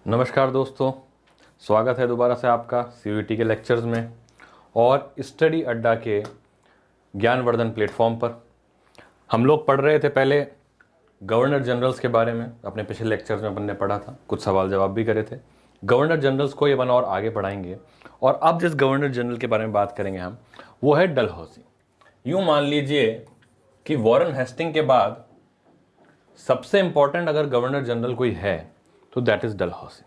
नमस्कार दोस्तों, स्वागत है दोबारा से आपका सीयूईटी के लेक्चर्स में और स्टडी अड्डा के ज्ञानवर्धन प्लेटफॉर्म पर। हम लोग पढ़ रहे थे पहले गवर्नर जनरल्स के बारे में। अपने पिछले लेक्चर्स में अपन ने पढ़ा था, कुछ सवाल जवाब भी करे थे। गवर्नर जनरल्स को ये अपन और आगे पढ़ाएंगे और अब जिस गवर्नर जनरल के बारे में बात करेंगे हम, वो है डलहौसी। यूँ मान लीजिए कि वॉरेन हेस्टिंग के बाद सबसे इंपॉर्टेंट अगर गवर्नर जनरल कोई है तो दैट इज डलहौसी।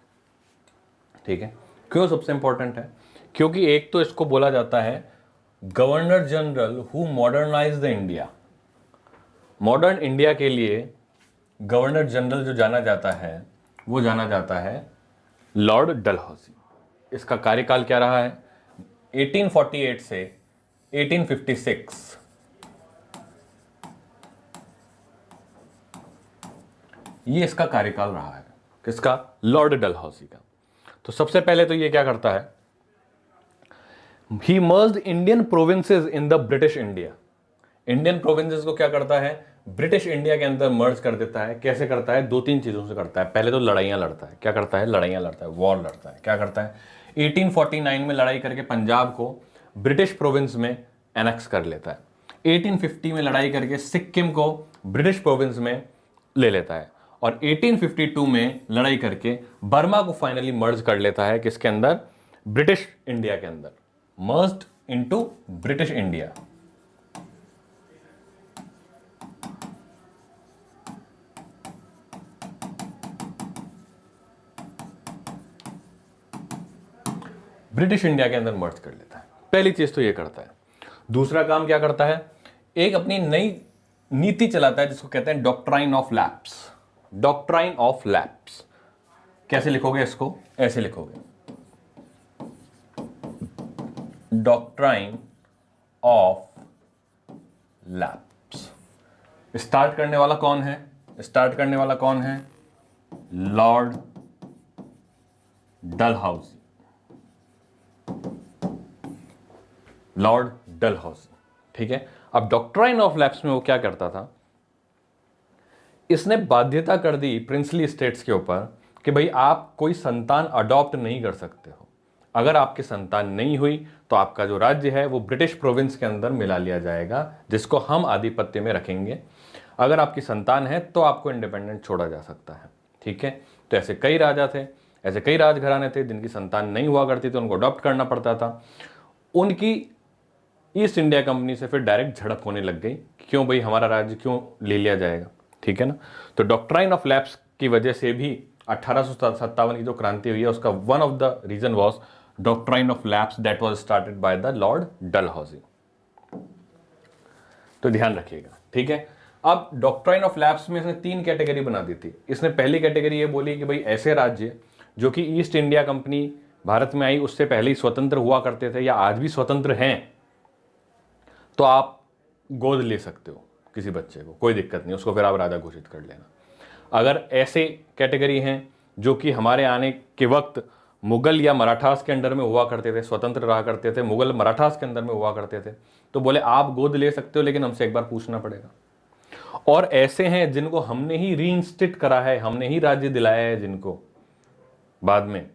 ठीक है, क्यों सबसे इंपॉर्टेंट है? क्योंकि एक तो इसको बोला जाता है governor general who modernise the India. Modern India के लिए गवर्नर जनरल जो जाना जाता है वो जाना जाता है लॉर्ड डलहौसी। इसका कार्यकाल क्या रहा है? 1848 से 1856। ये इसका कार्यकाल रहा है। किसका? लॉर्ड डलहौसी का। तो सबसे पहले तो ये क्या करता है, he merged Indian provinces in the British India. Indian provinces को क्या करता है? ब्रिटिश इंडिया के अंदर मर्ज कर देता है। कैसे करता है? दो तीन चीजों से करता है। पहले तो लड़ाइयां लड़ता है। क्या करता है? लड़ाइयां लड़ता है, वॉर लड़ता है। क्या करता है? 1849 में लड़ाई करके पंजाब को ब्रिटिश प्रोविंस में एनेक्स कर लेता है। 1850 में लड़ाई करके सिक्किम को ब्रिटिश प्रोविंस में ले लेता है और 1852 में लड़ाई करके बर्मा को फाइनली मर्ज कर लेता है। किसके अंदर? ब्रिटिश इंडिया के अंदर। Merged into British India. British India के अंदर मर्ज कर लेता है। पहली चीज तो ये करता है। दूसरा काम क्या करता है? एक अपनी नई नीति चलाता है जिसको कहते हैं doctrine of lapse. Doctrine of lapse कैसे लिखोगे इसको? ऐसे लिखोगे, डॉक्ट्राइन ऑफ लैप्स। स्टार्ट करने वाला कौन है? स्टार्ट करने वाला कौन है? Lord Dalhousie. Lord Dalhousie. ठीक है, अब डॉक्ट्राइन ऑफ लैप्स में वो क्या करता था? इसने बाध्यता कर दी प्रिंसली स्टेट्स के ऊपर कि भाई आप कोई संतान अडॉप्ट नहीं कर सकते हो। अगर आपकी संतान नहीं हुई तो आपका जो राज्य है वो ब्रिटिश प्रोविंस के अंदर मिला लिया जाएगा, जिसको हम आधिपत्य में रखेंगे। अगर आपकी संतान है तो आपको इंडिपेंडेंट छोड़ा जा सकता है। ठीक है, तो ऐसे कई राजा थे, ऐसे कई राजघराने थे जिनकी संतान नहीं हुआ करती थी, उनको अडॉप्ट करना पड़ता था। उनकी ईस्ट इंडिया कंपनी से फिर डायरेक्ट झड़प होने लग गई। क्यों भाई, हमारा राज्य क्यों ले लिया जाएगा? ठीक है ना। तो डॉक्ट्राइन ऑफ लैप्स की वजह से भी 1857 की जो क्रांति हुई है उसका one of the reason was doctrine of lapse that was started by the Lord Dalhousie. तो ध्यान रखिएगा। ठीक है, अब डॉक्ट्राइन ऑफ लैप्स में इसने तीन कैटेगरी बना दी थी। इसने पहली कैटेगरी ये बोली कि भाई ऐसे राज्य जो कि ईस्ट इंडिया कंपनी भारत में आई उससे पहले ही स्वतंत्र हुआ करते थे या आज भी स्वतंत्र हैं, तो आप गोद ले सकते हो किसी बच्चे को, कोई दिक्कत नहीं, उसको फिर आप राजा घोषित कर लेना। अगर ऐसे कैटेगरी हैं जो कि हमारे आने के वक्त मुगल या मराठास के अंडर में हुआ करते थे, स्वतंत्र रहा करते थे, मुगल मराठास के अंदर में हुआ करते थे, तो बोले आप गोद ले सकते हो लेकिन हमसे एक बार पूछना पड़ेगा। और ऐसे हैं जिनको हमने ही रीइंस्टेट करा है, हमने ही राज्य दिलाया है जिनको बाद में,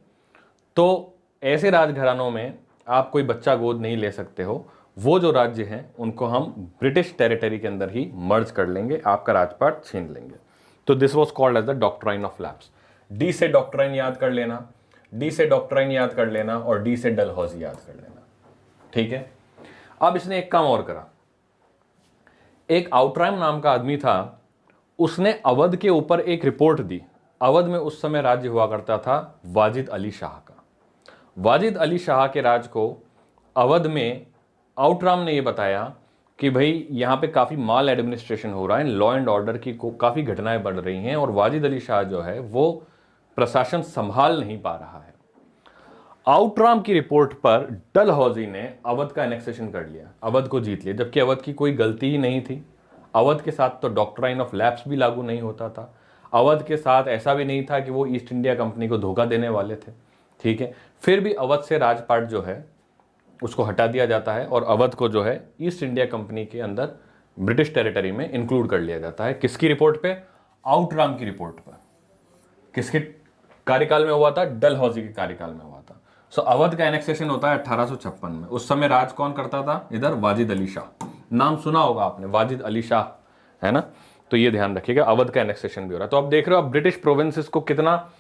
तो ऐसे राजघरानों में आप कोई बच्चा गोद नहीं ले सकते हो। वो जो राज्य हैं उनको हम ब्रिटिश टेरिटरी के अंदर ही मर्ज कर लेंगे, आपका राजपाट छीन लेंगे। तो this was called as the doctrine of lapse. D से डॉक्ट्राइन याद कर लेना, डी से डॉक्ट्राइन याद कर लेना और डी से डलहौसी याद कर लेना। ठीक है, अब इसने एक काम और करा। एक आउटराम नाम का आदमी था, उसने अवध के ऊपर एक रिपोर्ट दी। अवध में उस समय राज्य हुआ करता था वाजिद अली शाह का। वाजिद अली शाह के राज को अवध में आउटराम ने यह बताया कि भाई यहाँ पे काफ़ी माल एडमिनिस्ट्रेशन हो रहा है, लॉ एंड ऑर्डर की काफ़ी घटनाएं बढ़ रही हैं और वाजिद अली शाह जो है वो प्रशासन संभाल नहीं पा रहा है। आउटराम की रिपोर्ट पर डलहौसी ने अवध का एनेक्सेशन कर लिया, अवध को जीत लिया, जबकि अवध की कोई गलती ही नहीं थी। अवध के साथ तो डॉक्ट्राइन ऑफ लैप्स भी लागू नहीं होता था। अवध के साथ ऐसा भी नहीं था कि वो ईस्ट इंडिया कंपनी को धोखा देने वाले थे। ठीक है, फिर भी अवध से राजपाट जो है उसको हटा दिया जाता है और अवध को जो है ईस्ट इंडिया कंपनी के अंदर ब्रिटिश टेरिटरी में इंक्लूड कर लिया जाता है। किसकी रिपोर्ट पे? आउटराम की रिपोर्ट पर। किसकी? कार्यकाल में हुआ था? डलहौजी के कार्यकाल में हुआ था। सो अवध का एनेक्सेशन होता है 1856 में। उस समय राज कौन करता था इधर? वाजिद अली शाह। नाम सुना होगा आपने, वाजिद अली शाह, है ना? तो ये ध्यान रखिएगा, अवध का एनेक्सेशन भी हो रहा है। तो आप देख रहे हो, अब ब्रिटिश प्रोविंसेस को कितना,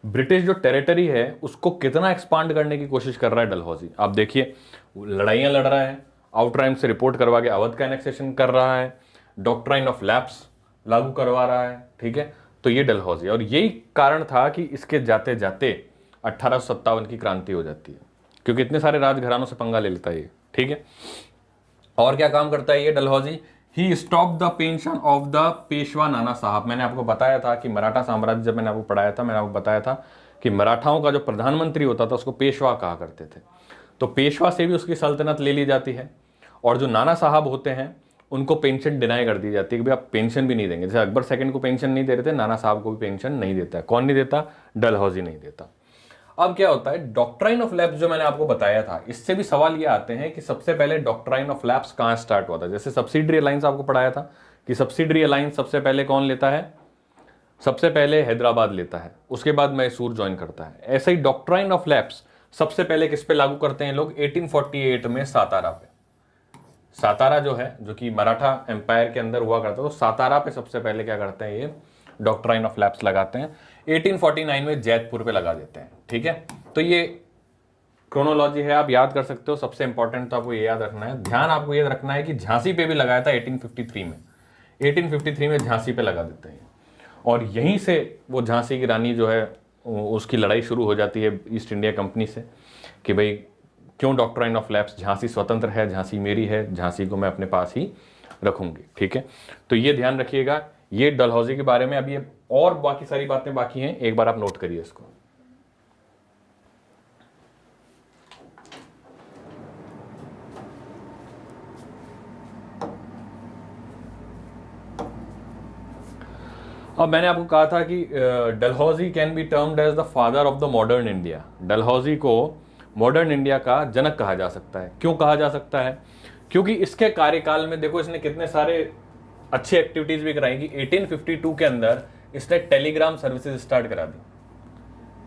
ब्रिटिश जो टेरिटरी है उसको कितना एक्सपांड करने की कोशिश कर रहा है डलहौजी। आप देखिए, लड़ाइयां लड़ रहा है, आउटराइम से रिपोर्ट करवा के अवध का एनेक्सेशन कर रहा है, डॉक्ट्राइन ऑफ लैप्स लागू करवा रहा है, ठीक है। तो ये डलहौजी, और यही कारण था कि इसके जाते जाते 1857 की क्रांति हो जाती है, क्योंकि इतने सारे राजघरानों से पंगा ले लेता है ये, ठीक है। और क्या काम करता है ये Dalhousie? He stop the pension of the Peshwa Nana Sahib. मैंने आपको बताया था कि मराठा साम्राज्य, जब मैंने आपको पढ़ाया था, मैंने आपको बताया था कि मराठाओं का जो प्रधानमंत्री होता था उसको पेशवा कहा करते थे। तो पेशवा से भी उसकी सल्तनत ले ली जाती है, और जो नाना साहब होते हैं उनको पेंशन डिनाई कर दी जाती है कि भाई आप पेंशन भी नहीं देंगे। जैसे अकबर सेकंड को पेंशन नहीं दे रहे थे, नाना साहब को भी पेंशन नहीं देता है। कौन नहीं देता? डलहौजी नहीं देता। अब क्या होता है, डॉक्ट्राइन ऑफ लैप्स जो मैंने आपको बताया था, इससे भी सवाल ये आते हैं कि सबसे पहले डॉक्ट्राइन ऑफ लैप्स कहां स्टार्ट हुआ था। जैसे सब्सिडरी अलायंस आपको पढ़ाया था कि सब्सिडरी अलायंस सबसे पहले कौन लेता है? सबसे पहले हैदराबाद लेता है, उसके बाद मैसूर ज्वाइन करता है। ऐसे ही डॉक्ट्राइन ऑफ लैप्स सबसे पहले किस पे लागू करते हैं लोग? 1848 में सातारा पे। सातारा जो है, जो कि मराठा एम्पायर के अंदर हुआ करता, तो सातारा पे सबसे पहले क्या करते हैं ये डॉक्ट्राइन ऑफ लैप्स लगाते हैं। 1849 में जैतपुर पे लगा देते हैं, ठीक है। तो ये क्रोनोलॉजी है, आप याद कर सकते हो। सबसे इंपॉर्टेंट तो आपको ये याद रखना है, ध्यान आपको ये रखना है कि झांसी पे भी लगाया था 1853 में। 1853 में झांसी पे लगा देते हैं, और यहीं से वो झांसी की रानी जो है उसकी लड़ाई शुरू हो जाती है ईस्ट इंडिया कंपनी से कि भाई क्यों डॉक्ट्राइन ऑफ लैप्स, झांसी स्वतंत्र है, झांसी मेरी है, झांसी को मैं अपने पास ही रखूंगी, ठीक है। तो ये ध्यान रखिएगा, ये डलहौजी के बारे में। अभी ये और बाकी सारी बातें बाकी हैं, एक बार आप नोट करिए इसको। अब मैंने आपको कहा था कि Dalhousie can be termed as the father of the modern India. Dalhousie को मॉडर्न इंडिया का जनक कहा जा सकता है। क्यों कहा जा सकता है? क्योंकि इसके कार्यकाल में देखो इसने कितने सारे अच्छी एक्टिविटीज भी कराई कि 1852 के अंदर इसने टेलीग्राम सर्विसेज स्टार्ट करा दी।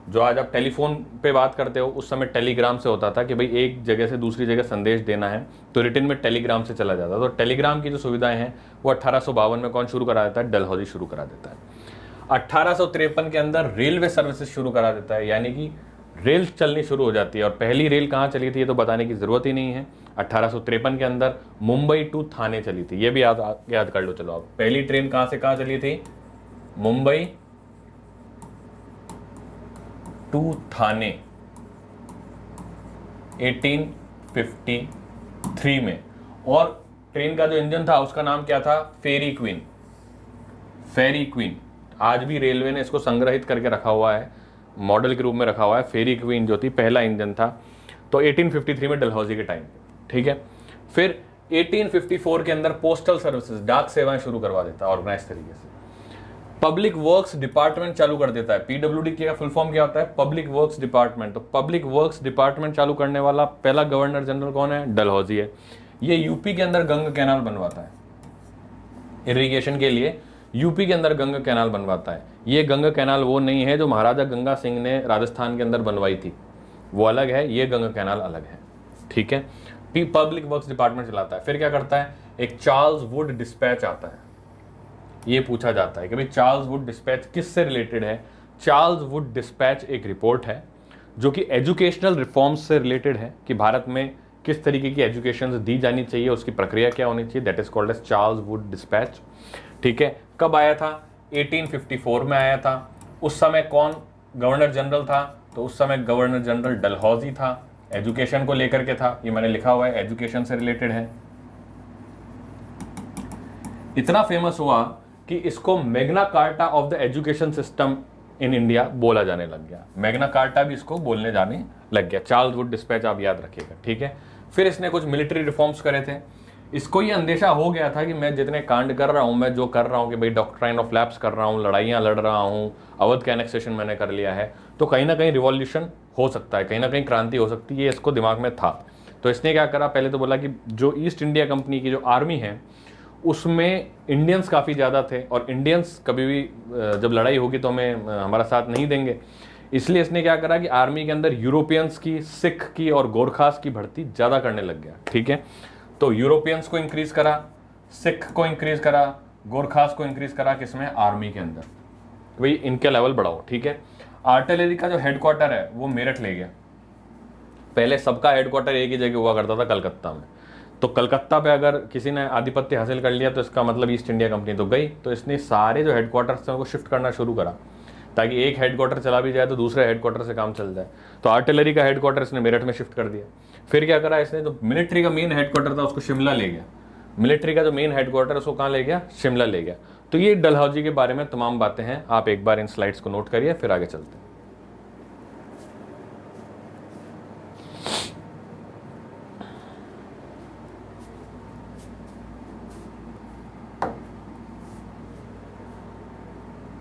जो आज आप टेलीफोन पे बात करते हो, उस समय टेलीग्राम से होता था कि भाई एक जगह से दूसरी जगह संदेश देना है तो रिटर्न में टेलीग्राम से चला जाता। तो टेलीग्राम की जो सुविधाएं हैं वो 1852 में कौन शुरू करा देता है? डलहौजी शुरू करा देता है। 1853 के अंदर रेलवे सर्विसेज शुरू करा देता है, यानी कि रेल चलनी शुरू हो जाती है। और पहली रेल कहाँ चली थी ये तो बताने की जरूरत ही नहीं है। 1853 के अंदर मुंबई टू थाने चली थी, ये भी याद कर लो। चलो आप, पहली ट्रेन कहाँ से कहाँ चली थी? मुंबई टू थाने 1853 में। और ट्रेन का जो इंजन था उसका नाम क्या था? फेरी क्वीन। फेरी क्वीन आज भी रेलवे ने इसको संग्रहित करके रखा हुआ है, मॉडल के रूप में रखा हुआ है। फेरी क्वीन जो थी पहला इंजन था, तो 1853 में डलहौजी के टाइम, ठीक है। फिर 1854 के अंदर पोस्टल सर्विसेज, डाक सेवाएं शुरू करवा देता है ऑर्गेनाइज तरीके से। पब्लिक वर्क्स डिपार्टमेंट चालू कर देता है। पीडब्ल्यूडी का फुल फॉर्म क्या होता है? Public works department. तो पब्लिक वर्क्स डिपार्टमेंट चालू करने वाला पहला गवर्नर जनरल कौन है? डलहौजी है। ये यूपी के अंदर गंगा कैनाल बनवाता है, इरिगेशन के लिए यूपी के अंदर गंगा कैनाल बनवाता है। ये गंगा कैनाल वो नहीं है जो महाराजा गंगा सिंह ने राजस्थान के अंदर बनवाई थी, वो अलग है, ये गंगा कैनाल अलग है, ठीक है। पब्लिक वर्क्स डिपार्टमेंट चलाता है। फिर क्या करता है? एक चार्ल्स वुड डिस्पैच आता है। ये पूछा जाता है कि भाई चार्ल्स वुड डिस्पैच किससे रिलेटेड है? चार्ल्स वुड डिस्पैच एक रिपोर्ट है जो कि एजुकेशनल रिफॉर्म्स से रिलेटेड है, कि भारत में किस तरीके की एजुकेशन दी जानी चाहिए, उसकी प्रक्रिया क्या होनी चाहिए। That is called as Charles Wood dispatch, ठीक है। कब आया था? 1854 में आया था। उस समय कौन गवर्नर जनरल था? तो उस समय गवर्नर जनरल डलहौजी था। एजुकेशन को लेकर के था, ये मैंने लिखा हुआ है, एजुकेशन से रिलेटेड है। इतना फेमस हुआ कि इसको Magna carta of the education system in India बोला जाने लग गया। मैग्ना कार्टा भी इसको बोलने जाने लग गया। चार्ल्स वुड डिस्पैच आप याद रखिएगा, ठीक है। फिर इसने कुछ मिलिट्री रिफॉर्म्स करे थे। इसको ये अंदेशा हो गया था कि मैं जितने कांड कर रहा हूँ, मैं जो कर रहा हूँ कि भाई डॉक्ट्राइन ऑफ लैप्स कर रहा हूँ, लड़ाइयाँ लड़ रहा हूँ, अवध का एनेक्सेशन मैंने कर लिया है, तो कहीं ना कहीं रिवॉल्यूशन हो सकता है, कहीं ना कहीं क्रांति हो सकती है, ये इसको दिमाग में था। तो इसने क्या करा? पहले तो बोला कि जो ईस्ट इंडिया कंपनी की जो आर्मी है उसमें इंडियंस काफ़ी ज़्यादा थे, और इंडियंस कभी भी जब लड़ाई होगी तो हमें हमारा साथ नहीं देंगे, इसलिए इसने क्या करा कि आर्मी के अंदर यूरोपियंस की, सिख की और गोरखास की भर्ती ज़्यादा करने लग गया। ठीक है, तो यूरोपियंस को इंक्रीज करा, सिख को इंक्रीज करा, गोरखास को इंक्रीज करा, किसमें? आर्मी के अंदर। भाई इनके लेवल बढ़ाओ। ठीक है, आर्टिलरी का जो हेडक्वार्टर है वो मेरठ ले गया। पहले सबका हेडक्वार्टर एक ही जगह हुआ करता था, कलकत्ता में। तो कलकत्ता पे अगर किसी ने आधिपत्य हासिल कर लिया तो इसका मतलब ईस्ट इंडिया कंपनी तो गई। तो इसने सारे जो हेडक्वार्टर्स थे उनको शिफ्ट करना शुरू करा, ताकि एक हेडक्वार्टर चला भी जाए तो दूसरे हेडक्वार्टर से काम चल जाए। तो आर्टिलरी का हेडक्वार्टर इसने मेरठ में शिफ्ट कर दिया। फिर क्या करा इसने, जो मिलिट्री का मेन हेडक्वार्टर था उसको शिमला ले गया। मिलिट्री का जो मेन हेडक्वार्टर उसको कहाँ ले गया? शिमला ले गया। तो ये डलहौजी के बारे में तमाम बातें हैं, आप एक बार इन स्लाइड्स को नोट करिए, फिर आगे चलते हैं।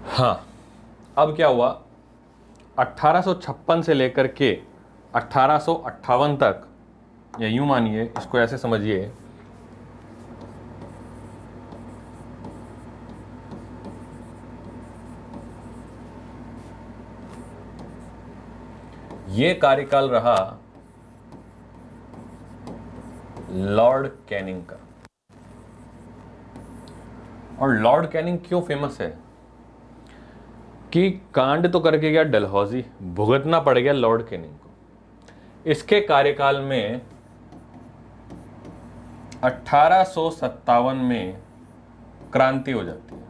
हाँ, अब क्या हुआ, 1856 से लेकर के 1858 तक, या यूं मानिए, इसको ऐसे समझिए, ये कार्यकाल रहा लॉर्ड कैनिंग का। और लॉर्ड कैनिंग क्यों फेमस है? कि कांड तो करके गया डलहौजी, भुगतना पड़ गया लॉर्ड कैनिंग को। इसके कार्यकाल में 1857 में क्रांति हो जाती है,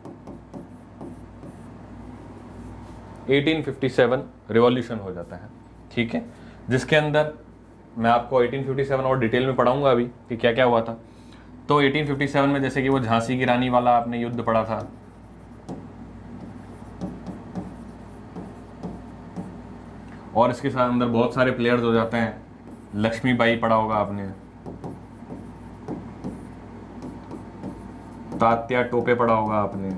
1857 रिवॉल्यूशन हो जाता है। ठीक है, जिसके अंदर मैं आपको 1857 और डिटेल में पढ़ाऊंगा अभी कि क्या क्या हुआ था। तो 1857 में जैसे कि वो झांसी की रानी वाला आपने युद्ध पढ़ा था, और इसके साथ अंदर बहुत सारे प्लेयर्स हो जाते हैं। लक्ष्मीबाई पढ़ा होगा आपने, तात्या टोपे पढ़ा होगा आपने,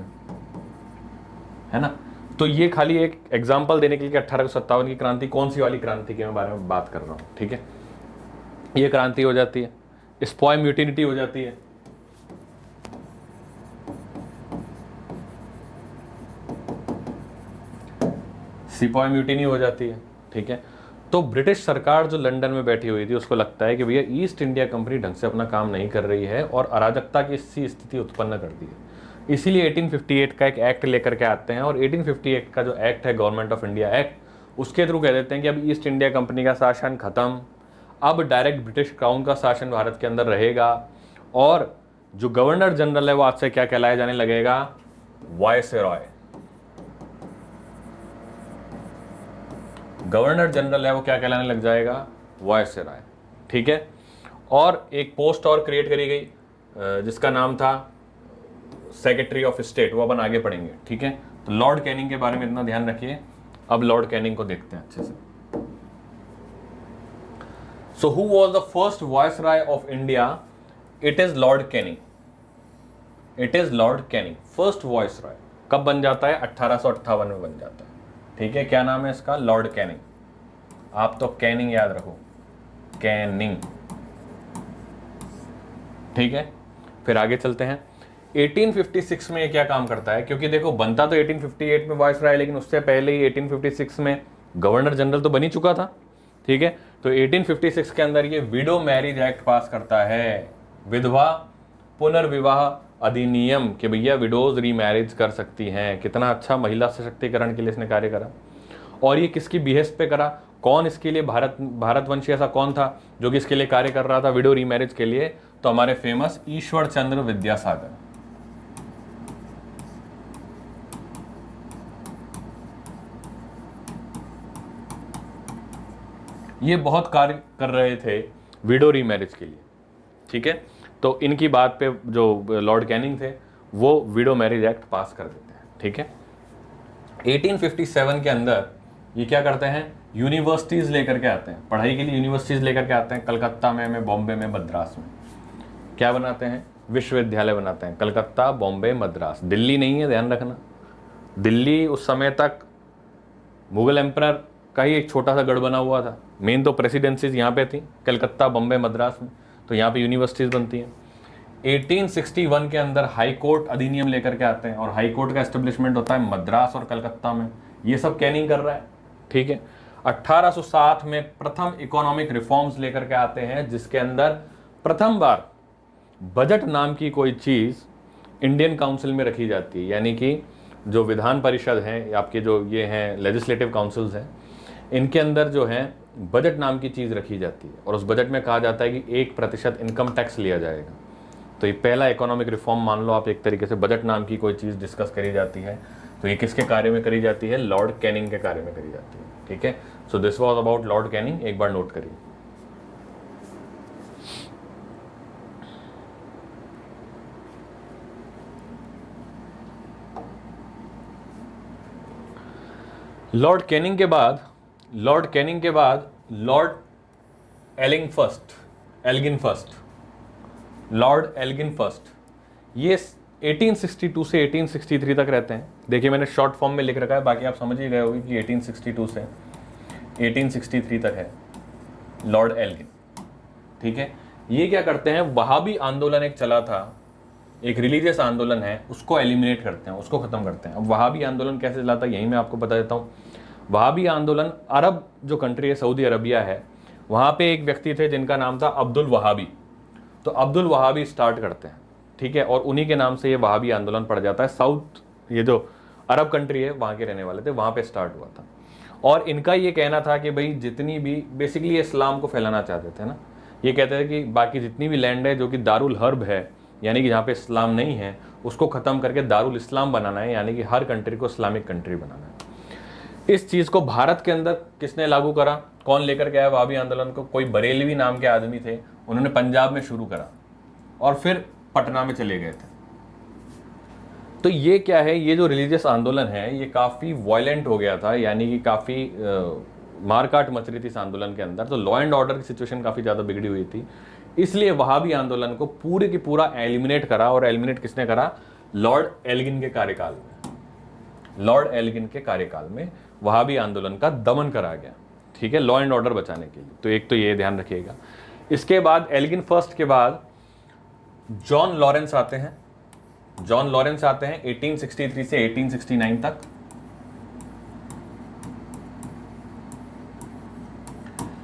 है ना। तो ये खाली एक एग्जांपल देने के लिए 1857 की क्रांति कौन सी वाली क्रांति के बारे में बात कर रहा हूं। ठीक है, ये क्रांति हो जाती है, स्पॉय म्यूटिनिटी हो जाती है। सिपॉय म्यूटिनी हो जाती है। ठीक है, तो ब्रिटिश सरकार जो लंदन में बैठी हुई थी उसको लगता है कि भैया ईस्ट इंडिया कंपनी ढंग से अपना काम नहीं कर रही है और अराजकता की सी स्थिति उत्पन्न करती है। इसीलिए 1858 का एक एक्ट लेकर के आते हैं, और 1858 का जो एक्ट है गवर्नमेंट ऑफ इंडिया एक्ट, उसके थ्रू कह देते हैं कि अब ईस्ट इंडिया कंपनी का शासन खत्म, अब डायरेक्ट ब्रिटिश क्राउन का शासन भारत के अंदर रहेगा, और जो गवर्नर जनरल है वो आज से क्या कहलाया जाने लगेगा? वायसरॉय। गवर्नर जनरल है वो क्या कहलाने लग जाएगा? वायसरॉय। ठीक है, और एक पोस्ट और क्रिएट करी गई जिसका नाम था सेक्रेटरी ऑफ स्टेट, वो अपन आगे पढ़ेंगे। ठीक है, तो लॉर्ड कैनिंग के बारे में इतना ध्यान रखिए। अब लॉर्ड कैनिंग को देखते हैं अच्छे से। So who was the first viceroy of India? It is Lord Canning. It is Lord Canning first viceroy. कब बन जाता है? 1858 में बन जाता है। ठीक है, क्या नाम है इसका? Lord Canning. आप तो कैनिंग याद रखो, कैनिंग। ठीक है, फिर आगे चलते हैं। 1856 में ये क्या काम करता है? क्योंकि देखो बनता तो 1858 में वायसरॉय, लेकिन उससे पहले ही 1856 में गवर्नर जनरल तो बन ही चुका था। ठीक है, तो 1856 के अंदर ये विडो मैरिज एक्ट पास करता है, विधवा पुनर्विवाह अधिनियम, कि भैया विडोज रीमैरिज कर सकती हैं। कितना अच्छा महिला सशक्तिकरण के लिए इसने कार्य करा। और ये किसकी बिहेस्ट पे करा? कौन इसके लिए भारतवंशी ऐसा कौन था जो कि इसके लिए कार्य कर रहा था विडो रीमैरिज के लिए? तो हमारे फेमस ईश्वर चंद्र विद्यासागर। ये बहुत कार्य कर रहे थे विडो रीमैरिज के लिए। ठीक है, तो इनकी बात पे जो लॉर्ड कैनिंग थे वो विडो मैरिज एक्ट पास कर देते हैं। ठीक है, 1857 के अंदर ये क्या करते हैं? यूनिवर्सिटीज लेकर के आते हैं, पढ़ाई के लिए यूनिवर्सिटीज लेकर के आते हैं। कलकत्ता में बॉम्बे में, मद्रास में क्या बनाते हैं? विश्वविद्यालय बनाते हैं। कलकत्ता, बॉम्बे, मद्रास। दिल्ली नहीं है, ध्यान रखना। दिल्ली उस समय तक मुगल एम्परर का ही एक छोटा सा गढ़ बना हुआ था। मेन तो प्रेसिडेंसीज यहाँ पे थी, कलकत्ता, बॉम्बे, मद्रास में। तो यहाँ पे यूनिवर्सिटीज बनती हैं। 1861 के अंदर हाई कोर्ट अधिनियम लेकर के आते हैं, और हाई कोर्ट का एस्टेब्लिशमेंट होता है मद्रास और कलकत्ता में। ये सब कैनिंग कर रहा है। ठीक है। 1860 में प्रथम इकोनॉमिक रिफॉर्म्स लेकर के आते हैं, जिसके अंदर प्रथम बार बजट नाम की कोई चीज़ इंडियन काउंसिल में रखी जाती है, यानी कि जो विधान परिषद हैं, आपके जो ये हैं लेजिस्लेटिव काउंसिल्स हैं, इनके अंदर जो है बजट नाम की चीज़ रखी जाती है, और उस बजट में कहा जाता है कि 1% इनकम टैक्स लिया जाएगा। तो ये पहला इकोनॉमिक रिफॉर्म मान लो आप, एक तरीके से बजट नाम की कोई चीज़ डिस्कस करी जाती है। तो ये किसके कार्य में करी जाती है? लॉर्ड कैनिंग के कार्य में करी जाती है, ठीक है। So this was about Lord Canning, एक बार नोट करिए। लॉर्ड कैनिंग के बाद लॉर्ड लॉर्ड एल्गिन फर्स्ट, ये 1862 से 1863 तक रहते हैं। देखिए मैंने शॉर्ट फॉर्म में लिख रखा है, बाकी आप समझ ही गए होंगे कि 1862 से 1863 तक है लॉर्ड एल्गिन, ठीक है। ये क्या करते हैं, वहाबी आंदोलन एक चला था, एक रिलीजियस आंदोलन है, उसको एलिमिनेट करते हैं, उसको खत्म करते हैं। अब वहाबी आंदोलन कैसे चला था, यही मैं आपको बता देता हूँ। वहाबी आंदोलन, अरब जो कंट्री है, सऊदी अरबिया है, वहाँ पे एक व्यक्ति थे जिनका नाम था अब्दुल वहाबी। तो अब्दुल वहाबी स्टार्ट करते हैं, ठीक है, और उन्हीं के नाम से ये वहाबी आंदोलन पड़ जाता है। साउथ, ये जो अरब कंट्री है वहाँ के रहने वाले थे, वहाँ पे स्टार्ट हुआ था। और इनका ये कहना था कि भाई जितनी भी, बेसिकली इस्लाम को फैलाना चाहते थे ना, ये कहते थे कि बाकी जितनी भी लैंड है जो कि दारुल हर्ब है, यानी कि जहाँ पे इस्लाम नहीं है, उसको ख़त्म करके दारुल इस्लाम बनाना है, यानी कि हर कंट्री को इस्लामिक कंट्री बनाना है। इस चीज़ को भारत के अंदर किसने लागू करा, कौन लेकर के आया वहाबी आंदोलन को? कोई बरेलवी नाम के आदमी थे, उन्होंने पंजाब में शुरू करा और फिर पटना में चले गए थे। तो ये क्या है, ये जो रिलीजियस आंदोलन है ये काफ़ी वायलेंट हो गया था, यानी कि काफ़ी मारकाट मच रही थी इस आंदोलन के अंदर। तो लॉ एंड ऑर्डर की सिचुएशन काफ़ी ज़्यादा बिगड़ी हुई थी, इसलिए वहाबी आंदोलन को पूरे की पूरा एलिमिनेट करा। और एलिमिनेट किसने करा? लॉर्ड एल्गिन के कार्यकाल में। लॉर्ड एल्गिन के कार्यकाल में वहाबी आंदोलन का दमन करा गया, ठीक है, लॉ एंड ऑर्डर बचाने के लिए। तो एक तो ये ध्यान रखिएगा। इसके बाद एल्गिन फर्स्ट के बाद जॉन लॉरेंस आते हैं। जॉन लॉरेंस आते हैं 1863 से 1869 तक।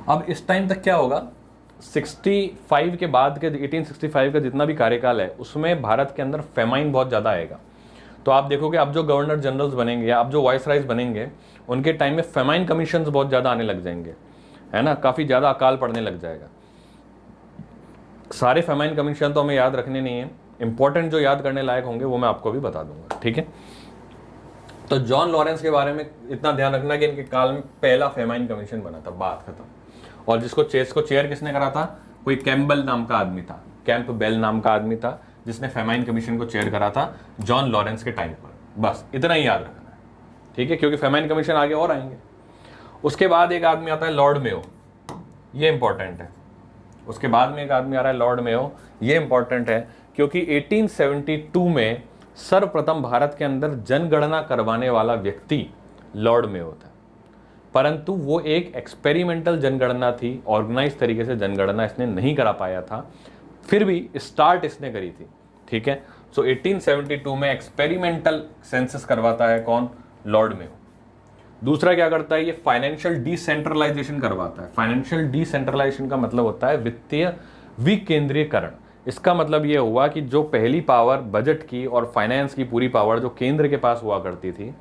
अब इस टाइम तक क्या होगा, 65 के बाद के 1865 का जितना भी कार्यकाल है उसमें भारत के अंदर फेमाइन बहुत ज़्यादा आएगा। तो आप देखोगे अब जो गवर्नर जनरल्स बनेंगे या अब जो वाइसराइज बनेंगे, उनके टाइम में फेमाइन कमीशंस बहुत ज़्यादा आने लग जाएंगे, है ना, काफ़ी ज़्यादा अकाल पड़ने लग जाएगा। सारे फेमाइन कमीशन तो हमें याद रखने नहीं है, इंपॉर्टेंट जो याद करने लायक होंगे वो मैं आपको भी बता दूंगा, ठीक है। तो जॉन लॉरेंस के बारे में इतना ध्यान रखना कि इनके काल में पहला फेमाइन कमीशन बना था, बात खत्म। और जिसको चेयर किसने करा था? कोई कैम्पबेल नाम का आदमी था, कैंपबेल नाम का आदमी था जिसने फेमाइन कमीशन को चेयर करा था जॉन लॉरेंस के टाइम पर। बस इतना ही याद रखना है, ठीक है, क्योंकि फेमाइन कमीशन आगे और आएंगे। उसके बाद एक आदमी आता है लॉर्ड मेयो, ये इंपॉर्टेंट है। उसके बाद में एक आदमी आ रहा है लॉर्ड मेयो, ये इंपॉर्टेंट है क्योंकि 1872 में सर्वप्रथम भारत के अंदर जनगणना करवाने वाला व्यक्ति लॉर्ड मेयो था। परंतु वो एक एक्सपेरिमेंटल जनगणना थी, ऑर्गेनाइज तरीके से जनगणना इसने नहीं करा पाया था, फिर भी स्टार्ट इसने करी थी, ठीक है। सो 1872 में एक्सपेरिमेंटल सेंसस करवाता है कौन? Lord Mayo. दूसरा क्या करता है, ये फाइनेंशियल डिसेंट्रलाइजेशन करवाता है। फाइनेंशियल डिसेंट्रलाइजेशन का मतलब होता है वित्तीय विकेंद्रीकरण। इसका मतलब ये हुआ कि जो पहली पावर बजट की और फाइनेंस की पूरी पावर जो केंद्र के पास हुआ करती थी,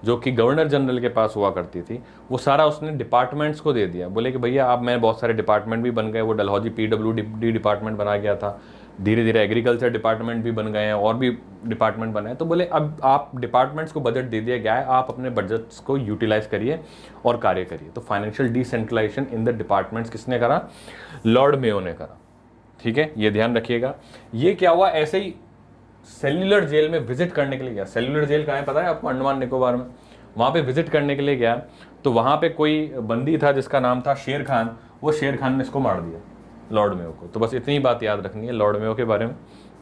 जो कि गवर्नर जनरल के पास हुआ करती थी, वो सारा उसने डिपार्टमेंट्स को दे दिया। बोले कि भैया आप, मैं बहुत सारे डिपार्टमेंट भी बन गए, वो डलहौजी PWD डिपार्टमेंट बना गया था, धीरे धीरे एग्रीकल्चर डिपार्टमेंट भी बन गए हैं और भी डिपार्टमेंट बने हैं। तो बोले अब आप डिपार्टमेंट्स को बजट दे दिया गया है, आप अपने बजट्स को यूटिलाइज करिए और कार्य करिए। तो financial decentralization in the departments किसने करा? लॉर्ड मेयो ने करा, ठीक है, ये ध्यान रखिएगा। ये क्या हुआ, ऐसे ही सेल्यूलर जेल में विजिट करने के लिए गया। सेल्यूलर जेल कहाँ है पता है आपको? अंडमान निकोबार में। वहाँ पे विजिट करने के लिए गया, तो वहाँ पे कोई बंदी था जिसका नाम था शेर खान। वो शेर खान ने इसको मार दिया, लॉर्ड मेयो को। तो बस इतनी बात याद रखनी है लॉर्ड मेयो के बारे में,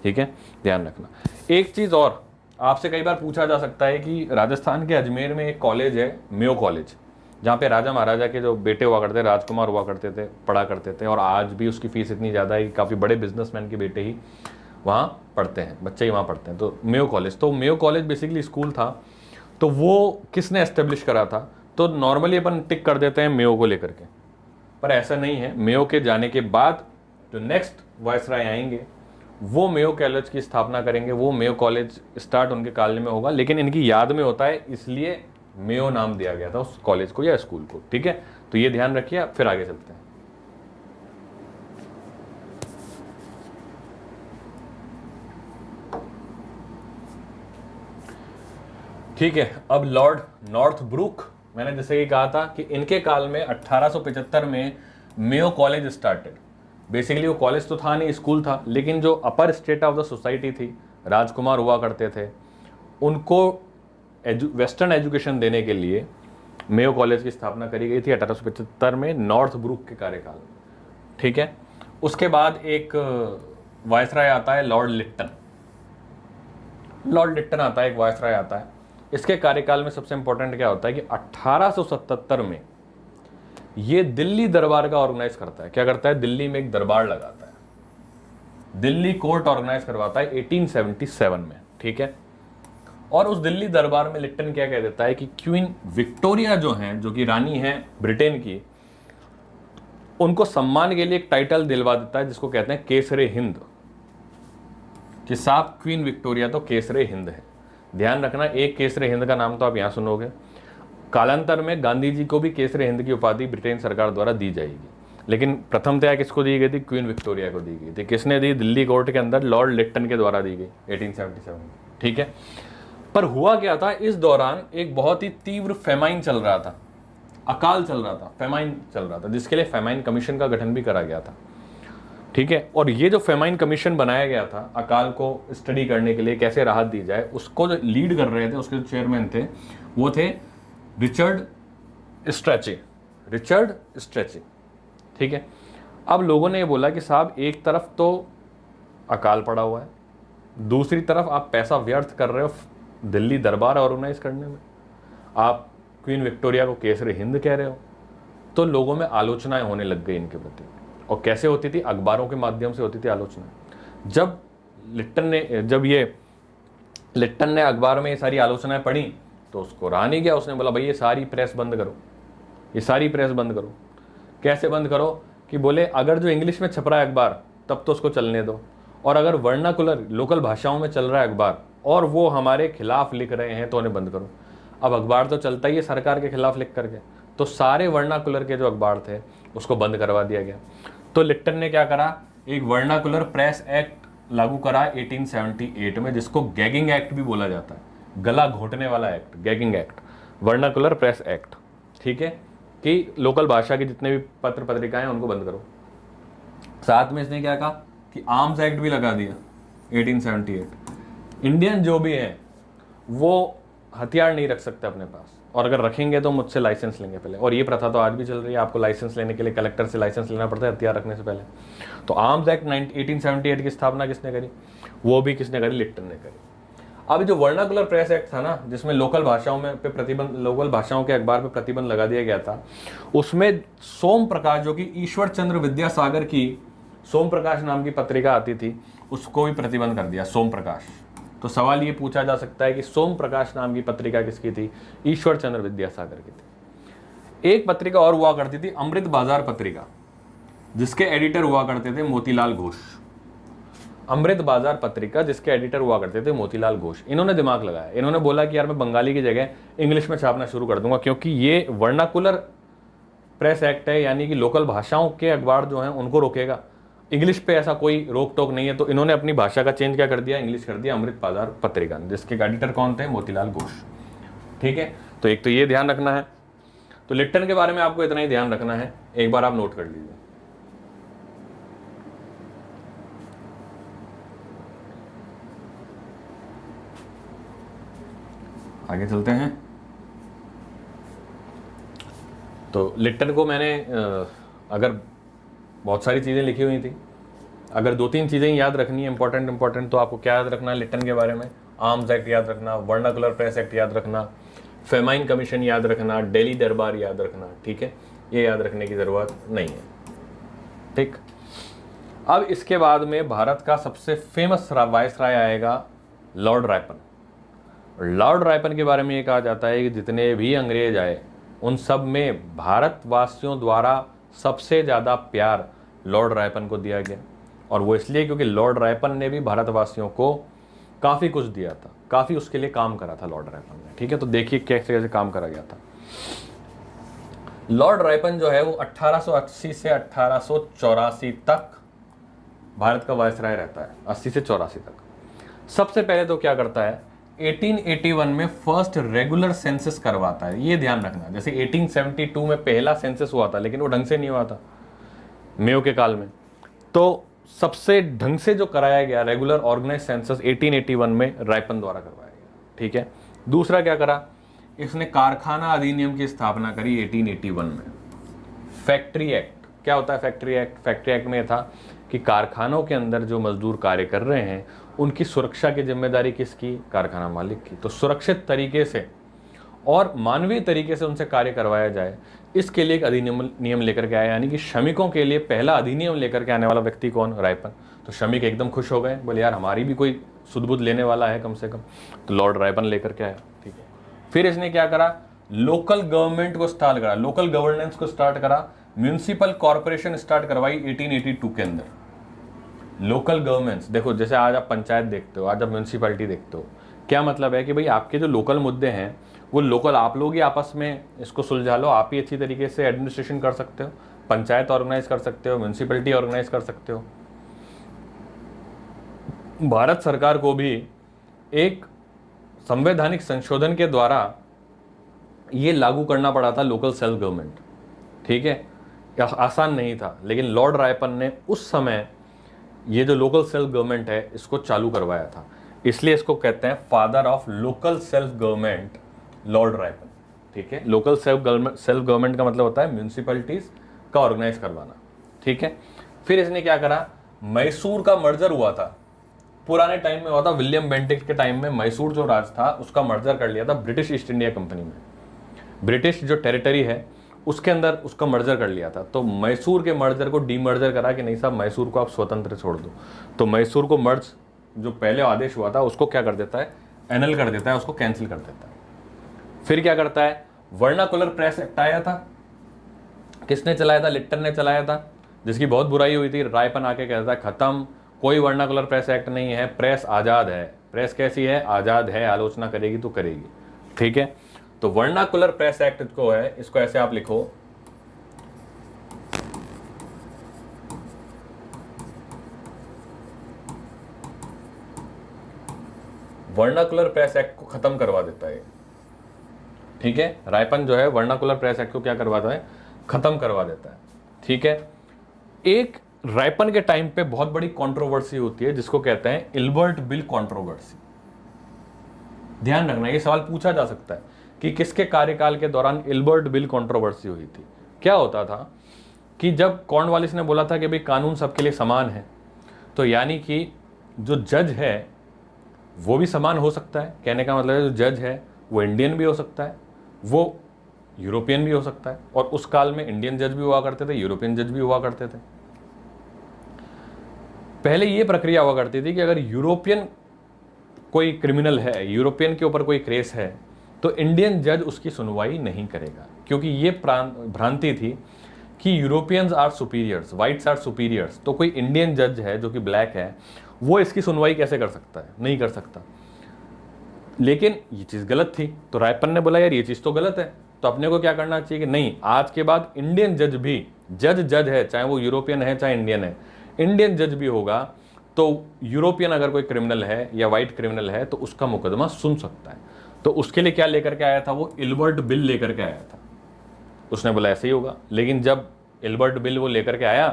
ठीक है, ध्यान रखना। एक चीज़ और आपसे कई बार पूछा जा सकता है कि राजस्थान के अजमेर में एक कॉलेज है, मेयो कॉलेज, जहाँ पे राजा महाराजा के जो बेटे हुआ करते, राजकुमार हुआ करते थे, पढ़ा करते थे, और आज भी उसकी फीस इतनी ज़्यादा है कि काफ़ी बड़े बिजनेसमैन के बेटे ही वहाँ पढ़ते हैं, बच्चे ही वहाँ पढ़ते हैं। तो मेयो कॉलेज बेसिकली स्कूल था। तो वो किसने एस्टेब्लिश करा था? तो नॉर्मली अपन टिक कर देते हैं मेयो को लेकर के, पर ऐसा नहीं है। मेयो के जाने के बाद जो नेक्स्ट वायसराय आएंगे वो मेयो कॉलेज की स्थापना करेंगे। वो मेयो कॉलेज स्टार्ट उनके काल में होगा, लेकिन इनकी याद में होता है, इसलिए मेयो नाम दिया गया था उस कॉलेज को या स्कूल को। ठीक है, तो ये ध्यान रखिए। फिर आगे चलते हैं। ठीक है, अब लॉर्ड नॉर्थब्रुक, मैंने जैसे कि कहा था कि इनके काल में 1875 में मेयो कॉलेज स्टार्टेड। बेसिकली वो कॉलेज तो था नहीं, स्कूल था, लेकिन जो अपर स्टेट ऑफ द सोसाइटी थी, राजकुमार हुआ करते थे, उनको वेस्टर्न एजुकेशन देने के लिए मेयो कॉलेज की स्थापना करी गई थी 1875 में नॉर्थब्रुक के कार्यकाल में। ठीक है, उसके बाद एक वायसराय आता है लॉर्ड लिट्टन। लॉर्ड लिट्टन आता है, एक वायसराय आता है। इसके कार्यकाल में सबसे इंपॉर्टेंट क्या होता है कि 1877 में ये दिल्ली दरबार का ऑर्गेनाइज करता है। क्या करता है? दिल्ली में एक दरबार लगाता है, दिल्ली कोर्ट ऑर्गेनाइज करवाता है 1877 में। ठीक है, और उस दिल्ली दरबार में लिट्टन क्या कह देता है कि क्वीन विक्टोरिया जो हैं, जो कि रानी हैं ब्रिटेन की, उनको सम्मान के लिए एक टाइटल दिलवा देता है जिसको कहते हैं केसरे हिंद, कि साहब क्वीन विक्टोरिया तो केसरे हिंद है। ध्यान रखना, एक केसरे हिंद का नाम तो आप यहां सुनोगे। कालांतर में गांधी जी को भी केसरे हिंद की उपाधि ब्रिटेन सरकार द्वारा दी जाएगी, लेकिन प्रथमतया किसको दी गई थी? क्वीन विक्टोरिया को दी गई थी। किसने दी? दिल्ली कोर्ट के अंदर लॉर्ड लिट्टन के द्वारा दी गई 1877 में। ठीक है, पर हुआ क्या था, इस दौरान एक बहुत ही तीव्र फेमाइन चल रहा था, अकाल चल रहा था, फेमाइन चल रहा था, जिसके लिए फेमाइन कमीशन का गठन भी करा गया था। ठीक है, और ये जो फेमाइन कमीशन बनाया गया था अकाल को स्टडी करने के लिए, कैसे राहत दी जाए, उसको जो लीड कर रहे थे, उसके जो चेयरमैन थे वो थे रिचर्ड स्ट्रेची। Richard stretchy. ठीक है, अब लोगों ने ये बोला कि साहब एक तरफ तो अकाल पड़ा हुआ है, दूसरी तरफ आप पैसा व्यर्थ कर रहे हो दिल्ली दरबार ऑर्गेनाइज करने में, आप क्वीन विक्टोरिया को केसरे हिंद कह रहे हो। तो लोगों में आलोचनाएं होने लग गई इनके प्रति। और कैसे होती थी? अखबारों के माध्यम से होती थी आलोचना। जब लिट्टन ने अखबार में ये सारी आलोचनाएं पढ़ी तो उसको रहा नहीं गया, उसने बोला भाई ये सारी प्रेस बंद करो, ये सारी प्रेस बंद करो। कैसे बंद करो? कि बोले अगर जो इंग्लिश में छप रहा है अखबार तब तो उसको चलने दो, और अगर वर्नाकुलर लोकल भाषाओं में चल रहा है अखबार और वो हमारे खिलाफ लिख रहे हैं तो उन्हें बंद करो। अब अखबार तो चलता ही है सरकार के खिलाफ लिख करके, तो सारे वर्नाकुलर के जो अखबार थे उसको बंद करवा दिया गया। तो लिट्टन ने क्या करा? एक वर्नाकुलर प्रेस एक्ट लागू करा 1878 में, जिसको गैगिंग एक्ट भी बोला जाता है, गला घोटने वाला act, gagging act, vernacular press act. ठीक है, कि लोकल भाषा के जितने भी पत्र पत्रिकाएं हैं उनको बंद करो। साथ में इसने क्या कहा कि आर्म्स एक्ट भी लगा दिया 1878। इंडियन जो भी है वो हथियार नहीं रख सकते अपने पास, और अगर रखेंगे तो मुझसे लाइसेंस लेंगे पहले। और ये प्रथा तो आज भी चल रही है, आपको लाइसेंस लेने के लिए कलेक्टर से लाइसेंस लेना पड़ता है हथियार रखने से पहले। तो आर्म्स एक्ट 1878 की स्थापना किसने करी? वो भी किसने करी? लिट्टन ने करी। अब जो वर्नाकुलर प्रेस एक्ट था ना, जिसमें लोकल भाषाओं में पे प्रतिबंध, लोकल भाषाओं के अखबार पे प्रतिबंध लगा दिया गया था, उसमें सोम प्रकाश, जो कि ईश्वर चंद्र विद्यासागर की सोम प्रकाश नाम की पत्रिका आती थी, उसको भी प्रतिबंध कर दिया, सोम प्रकाश। तो सवाल ये पूछा जा सकता है कि सोम प्रकाश नाम की पत्रिका किसकी थी? ईश्वर चंद्र विद्यासागर की थी। एक पत्रिका और हुआ करती थी, अमृत बाजार पत्रिका, जिसके एडिटर हुआ करते थे मोतीलाल घोष। अमृत बाजार पत्रिका जिसके एडिटर हुआ करते थे मोतीलाल घोष। इन्होंने दिमाग लगाया, इन्होंने बोला कि यार मैं बंगाली की जगह इंग्लिश में छापना शुरू कर दूंगा, क्योंकि ये वर्नाकुलर प्रेस एक्ट है, यानी कि लोकल भाषाओं के अखबार जो हैं उनको रोकेगा, इंग्लिश पे ऐसा कोई रोक टोक नहीं है। तो इन्होंने अपनी भाषा का चेंज क्या कर दिया? इंग्लिश कर दिया, अमृत बाजार पत्रिका, जिसके एडिटर कौन थे? मोतीलाल घोष। ठीक है, तो एक तो ये ध्यान रखना है। तो लिट्टन के बारे में आपको इतना ही ध्यान रखना है, एक बार आप नोट कर लीजिए। आगे चलते हैं। तो लिट्टन को मैंने अगर बहुत सारी चीज़ें लिखी हुई थी, अगर 2-3 चीज़ें याद रखनी है इंपॉर्टेंट, तो आपको क्या याद रखना है लिट्टन के बारे में? आर्म्स एक्ट याद रखना, वर्नाकुलर प्रेस एक्ट याद रखना, फेमाइन कमीशन याद रखना, दिल्ली दरबार याद रखना। ठीक है, ये याद रखने की ज़रूरत नहीं है। ठीक, अब इसके बाद में भारत का सबसे फेमस वायसराय आएगा लॉर्ड रायपन। लॉर्ड रायपन के बारे में ये कहा जाता है कि जितने भी अंग्रेज आए उन सब में भारतवासियों द्वारा सबसे ज़्यादा प्यार लॉर्ड रायपन को दिया गया, और वो इसलिए क्योंकि लॉर्ड रायपन ने भी भारतवासियों को काफ़ी कुछ दिया था, काफ़ी उसके लिए काम करा था लॉर्ड रायपन ने। ठीक है, तो देखिए कैसे कैसे काम करा गया था। लॉर्ड रायपन जो है वो 1880 से 1884 तक भारत का वायसराय रहता है, 80 से 84 तक। सबसे पहले तो क्या करता है, 1881 में फर्स्ट रेगुलर सेंसस करवाता है। ये ध्यान रखना, जैसे 1872 में पहला सेंसस हुआ था लेकिन वो ढंग से नहीं हुआ था मेयो के काल में, तो सबसे ढंग से जो कराया गया रेगुलर ऑर्गेनाइज सेंसस 1881 में रायपन द्वारा करवाया गया। ठीक है, दूसरा क्या करा, इसने कारखाना अधिनियम की स्थापना करी 1881 में। फैक्ट्री एक्ट, क्या होता है फैक्ट्री एक्ट? फैक्ट्री एक्ट में था कि कारखानों के अंदर जो मजदूर कार्य कर रहे हैं उनकी सुरक्षा की जिम्मेदारी किसकी? कारखाना मालिक की। तो सुरक्षित तरीके से और मानवीय तरीके से उनसे कार्य करवाया जाए, इसके लिए एक अधिनियम नियम लेकर के आया, यानी कि श्रमिकों के लिए पहला अधिनियम लेकर के आने वाला व्यक्ति कौन? रायपन। तो श्रमिक एकदम खुश हो गए, बोले यार हमारी भी कोई सुध-बुध लेने वाला है कम से कम, तो लॉर्ड रायपन लेकर के आया। ठीक है, फिर इसने क्या करा, लोकल गवर्नमेंट को स्टार्ट करा, लोकल गवर्नेंस को स्टार्ट करा, म्यूनिसिपल कॉर्पोरेशन स्टार्ट करवाई 1882 के अंदर। लोकल गवर्नमेंट्स, देखो जैसे आज आप पंचायत देखते हो, आज आप म्यूनिसिपैलिटी देखते हो, क्या मतलब है कि भाई आपके जो लोकल मुद्दे हैं वो लोकल आप लोग ही आपस में इसको सुलझा लो, आप ही अच्छी तरीके से एडमिनिस्ट्रेशन कर सकते हो, पंचायत ऑर्गेनाइज कर सकते हो, म्यूनिसिपैलिटी ऑर्गेनाइज कर सकते हो। भारत सरकार को भी एक संवैधानिक संशोधन के द्वारा ये लागू करना पड़ा था लोकल सेल्फ गवर्नमेंट। ठीक है, आसान नहीं था, लेकिन लॉर्ड रायपन ने उस समय ये जो लोकल सेल्फ गवर्नमेंट है इसको चालू करवाया था, इसलिए इसको कहते हैं father of local self government, Lord Ripon. ठीक है, लोकल सेल्फ गवर्नमेंट का मतलब होता है म्यूनिसिपैलिटीज का ऑर्गेनाइज करवाना। ठीक है, फिर इसने क्या करा, मैसूर का मर्जर हुआ था, पुराने टाइम में हुआ था, विलियम बेंटिक के टाइम में मैसूर जो राज था उसका मर्जर कर लिया था ब्रिटिश ईस्ट इंडिया कंपनी में। ब्रिटिश जो टेरिटरी है उसके अंदर उसका मर्जर कर लिया था, तो मैसूर के मर्जर को डीमर्जर करा कि नहीं साहब मैसूर को आप स्वतंत्र छोड़ दो। तो मैसूर को मर्ज जो पहले आदेश हुआ था उसको क्या कर देता है, एनल कर देता है, उसको कैंसिल कर देता है। फिर क्या करता है, वर्नाकुलर प्रेस एक्ट आया था, किसने चलाया था? लिट्टन ने चलाया था, जिसकी बहुत बुराई हुई थी। रायपन आके कहता है खत्म, कोई वर्नाकुलर प्रेस एक्ट नहीं है, प्रेस आज़ाद है। प्रेस कैसी है? आज़ाद है, आलोचना करेगी तो करेगी। ठीक है, तो वर्नाकुलर प्रेस एक्ट को है, इसको ऐसे आप लिखो, वर्नाकुलर प्रेस एक्ट को खत्म करवा देता है। ठीक है, रायपन जो है वर्नाकुलर प्रेस एक्ट को क्या करवाता है? खत्म करवा देता है। ठीक है, एक रायपन के टाइम पे बहुत बड़ी कंट्रोवर्सी होती है जिसको कहते हैं इल्बर्ट बिल कंट्रोवर्सी। ध्यान रखना, ये सवाल पूछा जा सकता है कि किसके कार्यकाल के दौरान इल्बर्ट बिल कंट्रोवर्सी हुई थी। क्या होता था कि जब कॉर्नवालिस ने बोला था कि भाई कानून सबके लिए समान है, तो यानी कि जो जज है वो भी समान हो सकता है। कहने का मतलब है जो जज है वो इंडियन भी हो सकता है, वो यूरोपियन भी हो सकता है, और उस काल में इंडियन जज भी हुआ करते थे, यूरोपियन जज भी हुआ करते थे। पहले ये प्रक्रिया हुआ करती थी कि अगर यूरोपियन कोई क्रिमिनल है, यूरोपियन के ऊपर कोई केस है, तो इंडियन जज उसकी सुनवाई नहीं करेगा, क्योंकि ये भ्रांति थी कि Europeans are superiors, whites are superiors, तो कोई इंडियन जज है जो कि ब्लैक है वो इसकी सुनवाई कैसे कर सकता है? नहीं कर सकता। लेकिन ये चीज़ गलत थी, तो रायपन ने बोला यार ये चीज़ तो गलत है, तो अपने को क्या करना चाहिए कि नहीं, आज के बाद इंडियन जज भी जज है, चाहे वो यूरोपियन है चाहे इंडियन है, इंडियन जज भी होगा, तो यूरोपियन अगर कोई क्रिमिनल है या वाइट क्रिमिनल है तो उसका मुकदमा सुन सकता है। तो उसके लिए क्या लेकर के आया था वो? इल्बर्ट बिल लेकर के आया था। उसने बोला ऐसे ही होगा, लेकिन जब इल्बर्ट बिल वो लेकर के आया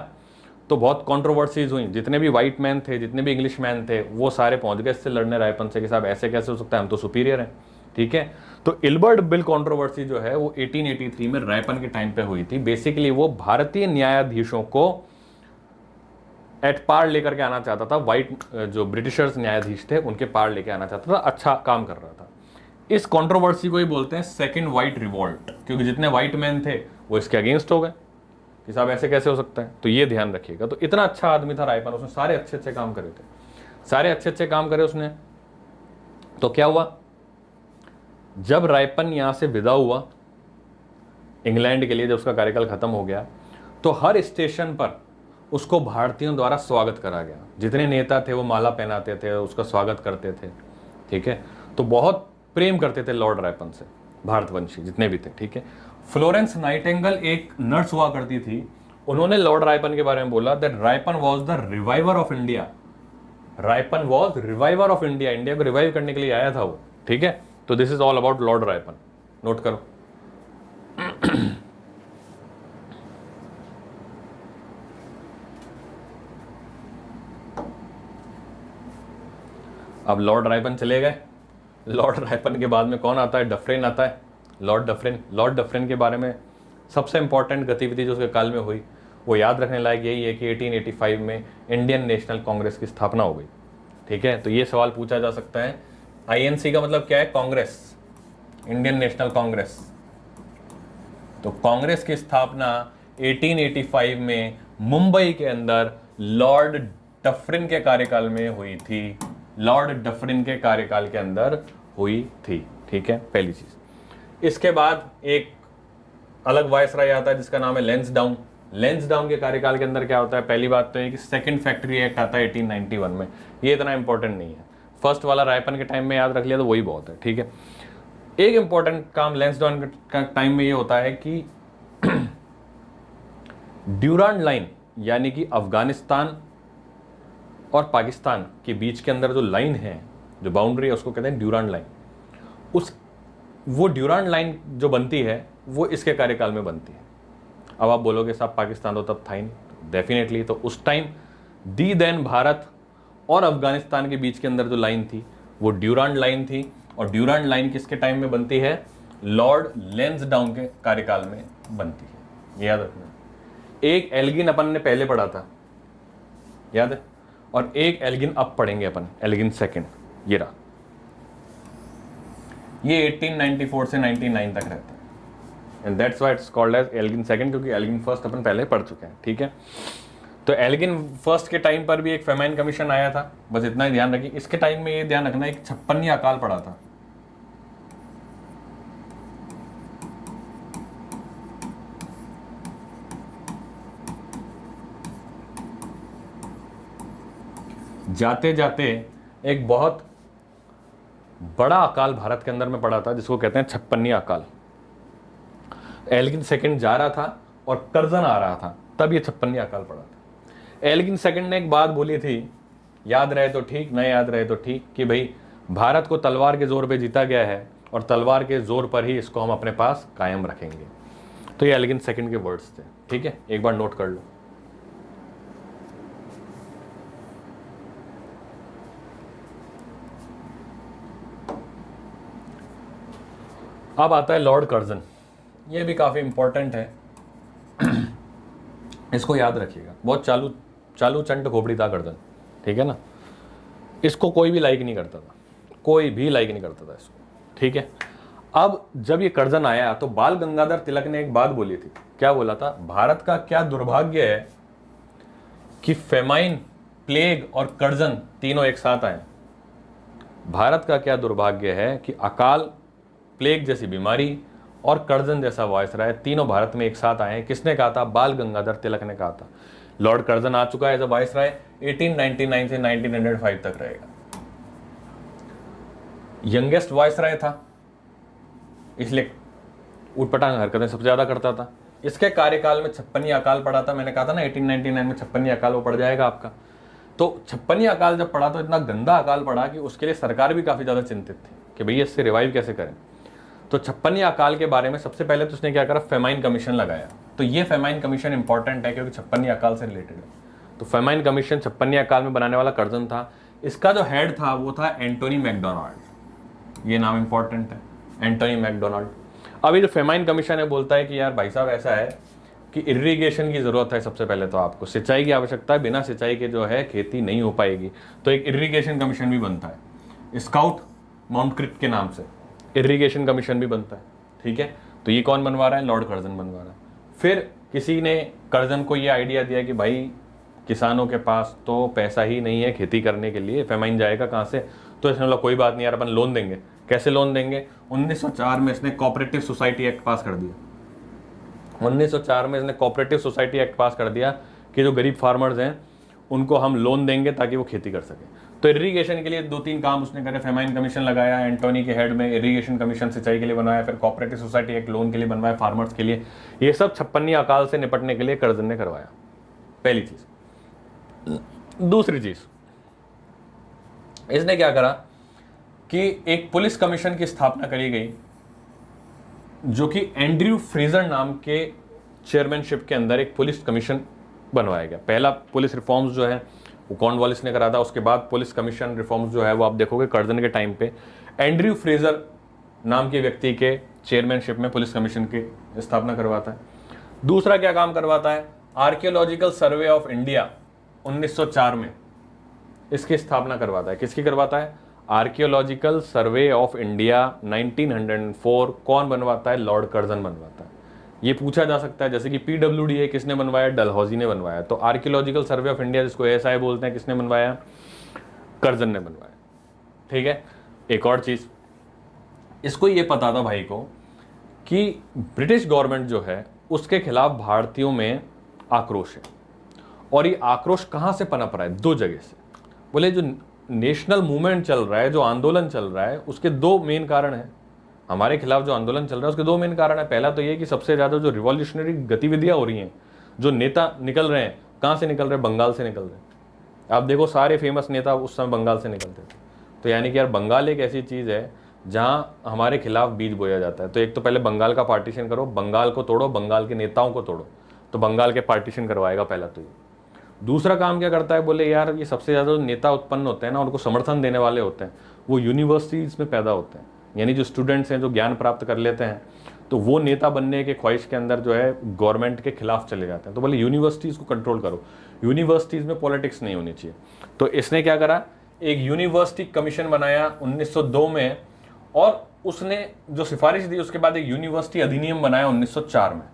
तो बहुत कंट्रोवर्सीज हुई। जितने भी वाइट मैन थे, जितने भी इंग्लिश मैन थे, वो सारे पहुंच गए इससे लड़ने रायपन से कि साहब ऐसे कैसे हो सकता है, हम तो सुपीरियर हैं। ठीक है, तो इल्बर्ट बिल कंट्रोवर्सी जो है वो 1883 में रायपन के टाइम पे हुई थी। बेसिकली वो भारतीय न्यायाधीशों को एट पार लेकर के आना चाहता था, वाइट जो ब्रिटिशर्स न्यायाधीश थे उनके पार लेके आना चाहता था, अच्छा काम कर रहा था। इस कंट्रोवर्सी को ही बोलते हैं सेकंड व्हाइट रिवॉल्ट, क्योंकि जितने व्हाइट मैन थे वो इसके अगेंस्ट हो गए कि साहब ऐसे कैसे हो सकता है। तो ये ध्यान रखिएगा। तो इतना अच्छा आदमी था रायपन, उसने सारे अच्छे अच्छे काम करे थे, सारे अच्छे अच्छे काम करे उसने। तो क्या हुआ, जब रायपन यहां से विदा हुआ इंग्लैंड के लिए जब उसका कार्यकाल खत्म हो गया तो हर स्टेशन पर उसको भारतीयों द्वारा स्वागत करा गया। जितने नेता थे वो माला पहनाते थे, उसका स्वागत करते थे, ठीक है। तो बहुत प्रेम करते थे लॉर्ड रायपन से भारतवंशी जितने भी थे, ठीक है। फ्लोरेंस नाइटिंगेल एक नर्स हुआ करती थी, उन्होंने लॉर्ड रायपन के बारे में बोला that Ripon was the reviver of India. Ripon was reviver of India, India को रिवाइव करने के लिए आया था वो, ठीक है। तो this is all about Lord Ripon, note करो। अब लॉर्ड रायपन चले गए। लॉर्ड रायपन के बाद में कौन आता है? डफरेन आता है, लॉर्ड डफरेन। लॉर्ड डफरेन के बारे में सबसे इंपॉर्टेंट गतिविधि जो उसके काल में हुई वो याद रखने लायक यही है कि 1885 में इंडियन नेशनल कांग्रेस की स्थापना हो गई, ठीक है। तो ये सवाल पूछा जा सकता है, आईएनसी का मतलब क्या है? Congress, Indian national Congress. तो कांग्रेस की स्थापना 1885 में मुंबई के अंदर लॉर्ड डफरिन के कार्यकाल में हुई थी, लॉर्ड डफरिन के कार्यकाल के अंदर हुई थी, ठीक है, पहली चीज। इसके बाद एक अलग वायसराय आता है जिसका नाम है लैंसडाउन। लैंसडाउन के कार्यकाल के अंदर क्या होता है? पहली बात तो है कि सेकंड फैक्ट्री एक्ट आता है 1891 में, ये इतना इंपॉर्टेंट नहीं है, फर्स्ट वाला रायपन के टाइम में याद रख लिया तो वही बहुत है, ठीक है। एक इंपॉर्टेंट काम लैंसडाउन का टाइम में ये होता है कि ड्यूरांड लाइन, यानी कि अफगानिस्तान और पाकिस्तान के बीच के अंदर जो लाइन है, जो बाउंड्री है, उसको कहते हैं ड्यूरांड लाइन। वो ड्यूरांड लाइन जो बनती है वो इसके कार्यकाल में बनती है। अब आप बोलोगे साहब पाकिस्तान तो तब था ही नहीं, डेफिनेटली। तो उस टाइम दी देन भारत और अफगानिस्तान के बीच के अंदर जो लाइन थी वो ड्यूरांड लाइन थी, और ड्यूरांड लाइन किसके टाइम में बनती है? लॉर्ड लैंसडाउन के कार्यकाल में बनती है, ये याद रखना। एक एल्गिन अपन ने पहले पढ़ा था, याद है, और एक एल्गिन अब पढ़ेंगे अपन, एल्गिन सेकंड, ये रहा। ये 1894 से 1909 तक रहता है, and that's why it's called as Elgin second, क्योंकि एल्गिन फर्स्ट अपन पहले पढ़ चुके हैं, ठीक है। तो एल्गिन फर्स्ट के टाइम पर भी एक फेमाइन कमीशन आया था, बस इतना ही ध्यान रखिए। इसके टाइम में ये ध्यान रखना, एक 56 अकाल पड़ा था। जाते जाते एक बहुत बड़ा अकाल भारत के अंदर में पड़ा था जिसको कहते हैं 56 अकाल। एल्गिन सेकंड जा रहा था और कर्जन आ रहा था, तब ये 56 अकाल पड़ा था। एल्गिन सेकंड ने एक बात बोली थी, याद रहे तो ठीक, न याद रहे तो ठीक, कि भाई भारत को तलवार के जोर पे जीता गया है और तलवार के जोर पर ही इसको हम अपने पास कायम रखेंगे। तो ये एल्गिन सेकंड के वर्ड्स थे, ठीक है, एक बार नोट कर लो। अब आता है लॉर्ड कर्जन, ये भी काफ़ी इंपॉर्टेंट है, इसको याद रखिएगा। बहुत चालू चंट खोपड़ी था कर्जन, ठीक है ना। इसको कोई भी लाइक नहीं करता था, कोई भी लाइक नहीं करता था इसको, ठीक है। अब जब ये कर्जन आया तो बाल गंगाधर तिलक ने एक बात बोली थी, क्या बोला था? भारत का क्या दुर्भाग्य है कि फेमाइन, प्लेग और कर्जन तीनों एक साथ आए। भारत का क्या दुर्भाग्य है कि अकाल, प्लेग जैसी बीमारी और कर्जन जैसा वायसराय तीनों भारत में एक साथ आए हैं। किसने कहा था? बाल गंगाधर तिलक ने कहा था। लॉर्ड कर्जन आ चुका है एज अ वायसराय, 1899 से 1905 तक रहेगा। यंगेस्ट वायसराय था, इसलिए उटपटांग हरकतें सबसे ज्यादा करता था। इसके कार्यकाल में 56 अकाल पड़ा था, मैंने कहा था ना 1899 में 56 अकाल वो पड़ जाएगा आपका। तो 56 अकाल जब पड़ा तो इतना गंदा अकाल पड़ा कि उसके लिए सरकार भी काफी ज्यादा चिंतित थी कि भैया इससे रिवाइव कैसे करें। तो 56 अकाल के बारे में सबसे पहले तो उसने क्या करा? फेमाइन कमीशन लगाया। तो ये फेमाइन कमीशन इंपॉर्टेंट है क्योंकि 56 अकाल से रिलेटेड है। तो फेमाइन कमीशन 56 अकाल में बनाने वाला कर्जन था। इसका जो हेड था वो था एंटोनी मैकडोनाल्ड, ये नाम इंपॉर्टेंट है, एंटोनी मैकडोनाल्ड। अभी जो फेमाइन कमीशन है बोलता है कि यार भाई साहब ऐसा है कि इरिगेशन की जरूरत है, सबसे पहले तो आपको सिंचाई की आवश्यकता है, बिना सिंचाई के जो है खेती नहीं हो पाएगी। तो एक इरिगेशन कमीशन भी बनता है, स्काउट माउंट क्रिक के नाम से इरिगेशन कमीशन भी बनता है, ठीक है। तो ये कौन बनवा रहा है? लॉर्ड कर्जन बनवा रहा है। फिर किसी ने कर्जन को ये आइडिया दिया कि भाई किसानों के पास तो पैसा ही नहीं है खेती करने के लिए, फेमाइन जाएगा कहाँ से? तो इसने बोला कोई बात नहीं यार, अपन लोन देंगे। कैसे लोन देंगे? 1904 में इसने कोऑपरेटिव सोसाइटी एक्ट पास कर दिया। 1904 में इसने कोऑपरेटिव सोसाइटी एक्ट पास कर दिया कि जो गरीब फार्मर्स हैं उनको हम लोन देंगे ताकि वो खेती कर सकें। तो इरिगेशन के लिए 2-3 काम उसने करे, फेमाइन कमीशन लगाया एंटोनी के हेड में, इरिगेशन कमीशन सिंचाई के लिए बनवाया, फिर कोऑपरेटिव सोसाइटी एक्ट लोन के लिए बनवाया फार्मर्स के लिए। ये सब 56 अकाल से निपटने के लिए कर्जन ने करवाया, पहली चीज। दूसरी चीज इसने क्या करा कि एक पुलिस कमीशन की स्थापना करी गई जो कि एंड्रयू फ्रेजर नाम के चेयरमैनशिप के अंदर एक पुलिस कमीशन बनवाया गया। पहला पुलिस रिफॉर्म्स जो है वो कॉर्नवालिस ने करा था, उसके बाद पुलिस कमीशन रिफॉर्म्स जो है वो आप देखोगे कर्जन के टाइम पे एंड्रयू फ्रेजर नाम के व्यक्ति के चेयरमैनशिप में पुलिस कमीशन की स्थापना करवाता है। दूसरा क्या काम करवाता है, आर्कियोलॉजिकल सर्वे ऑफ इंडिया 1904 में इसकी स्थापना करवाता है। किसकी करवाता है, आर्कियोलॉजिकल सर्वे ऑफ इंडिया 1904 कौन बनवाता है, लॉर्ड कर्जन बनवाता है। ये पूछा जा सकता है जैसे कि PWD किसने बनवाया, डलहौजी ने बनवाया, तो आर्कियोलॉजिकल सर्वे ऑफ इंडिया जिसको ASI बोलते हैं किसने बनवाया, कर्जन ने बनवाया। ठीक है, एक और चीज इसको ये पता था भाई को कि ब्रिटिश गवर्नमेंट जो है उसके खिलाफ भारतीयों में आक्रोश है, और ये आक्रोश कहां से पनप रहा है, 2 जगह से। बोले जो नेशनल मूवमेंट चल रहा है, जो आंदोलन चल रहा है, उसके 2 मेन कारण हैं। हमारे खिलाफ जो आंदोलन चल रहा है उसके 2 मेन कारण है। पहला तो ये कि सबसे ज्यादा जो रिवॉल्यूशनरी गतिविधियां हो रही हैं, जो नेता निकल रहे हैं, कहां से निकल रहे हैं, बंगाल से निकल रहे हैं। आप देखो सारे फेमस नेता उस समय बंगाल से निकलते थे। तो यानी कि यार बंगाल एक ऐसी चीज है जहां हमारे खिलाफ बीज बोया जाता है। तो एक तो पहले बंगाल का पार्टीशन करो, बंगाल को तोड़ो, बंगाल के नेताओं को तोड़ो, तो बंगाल के पार्टीशन करवाएगा पहला तो ये। दूसरा काम क्या करता है, बोले यार ये सबसे ज़्यादा जो नेता उत्पन्न होते हैं ना, उनको समर्थन देने वाले होते हैं, वो यूनिवर्सिटीज़ में पैदा होते हैं। यानी जो स्टूडेंट्स हैं जो ज्ञान प्राप्त कर लेते हैं, तो वो नेता बनने के ख्वाहिश के अंदर जो है गवर्नमेंट के खिलाफ चले जाते हैं। तो बोले यूनिवर्सिटीज़ को कंट्रोल करो, यूनिवर्सिटीज़ में पॉलिटिक्स नहीं होनी चाहिए। तो इसने क्या करा, एक यूनिवर्सिटी कमीशन बनाया 1902 में, और उसने जो सिफारिश दी उसके बाद एक यूनिवर्सिटी अधिनियम बनाया 1904 में।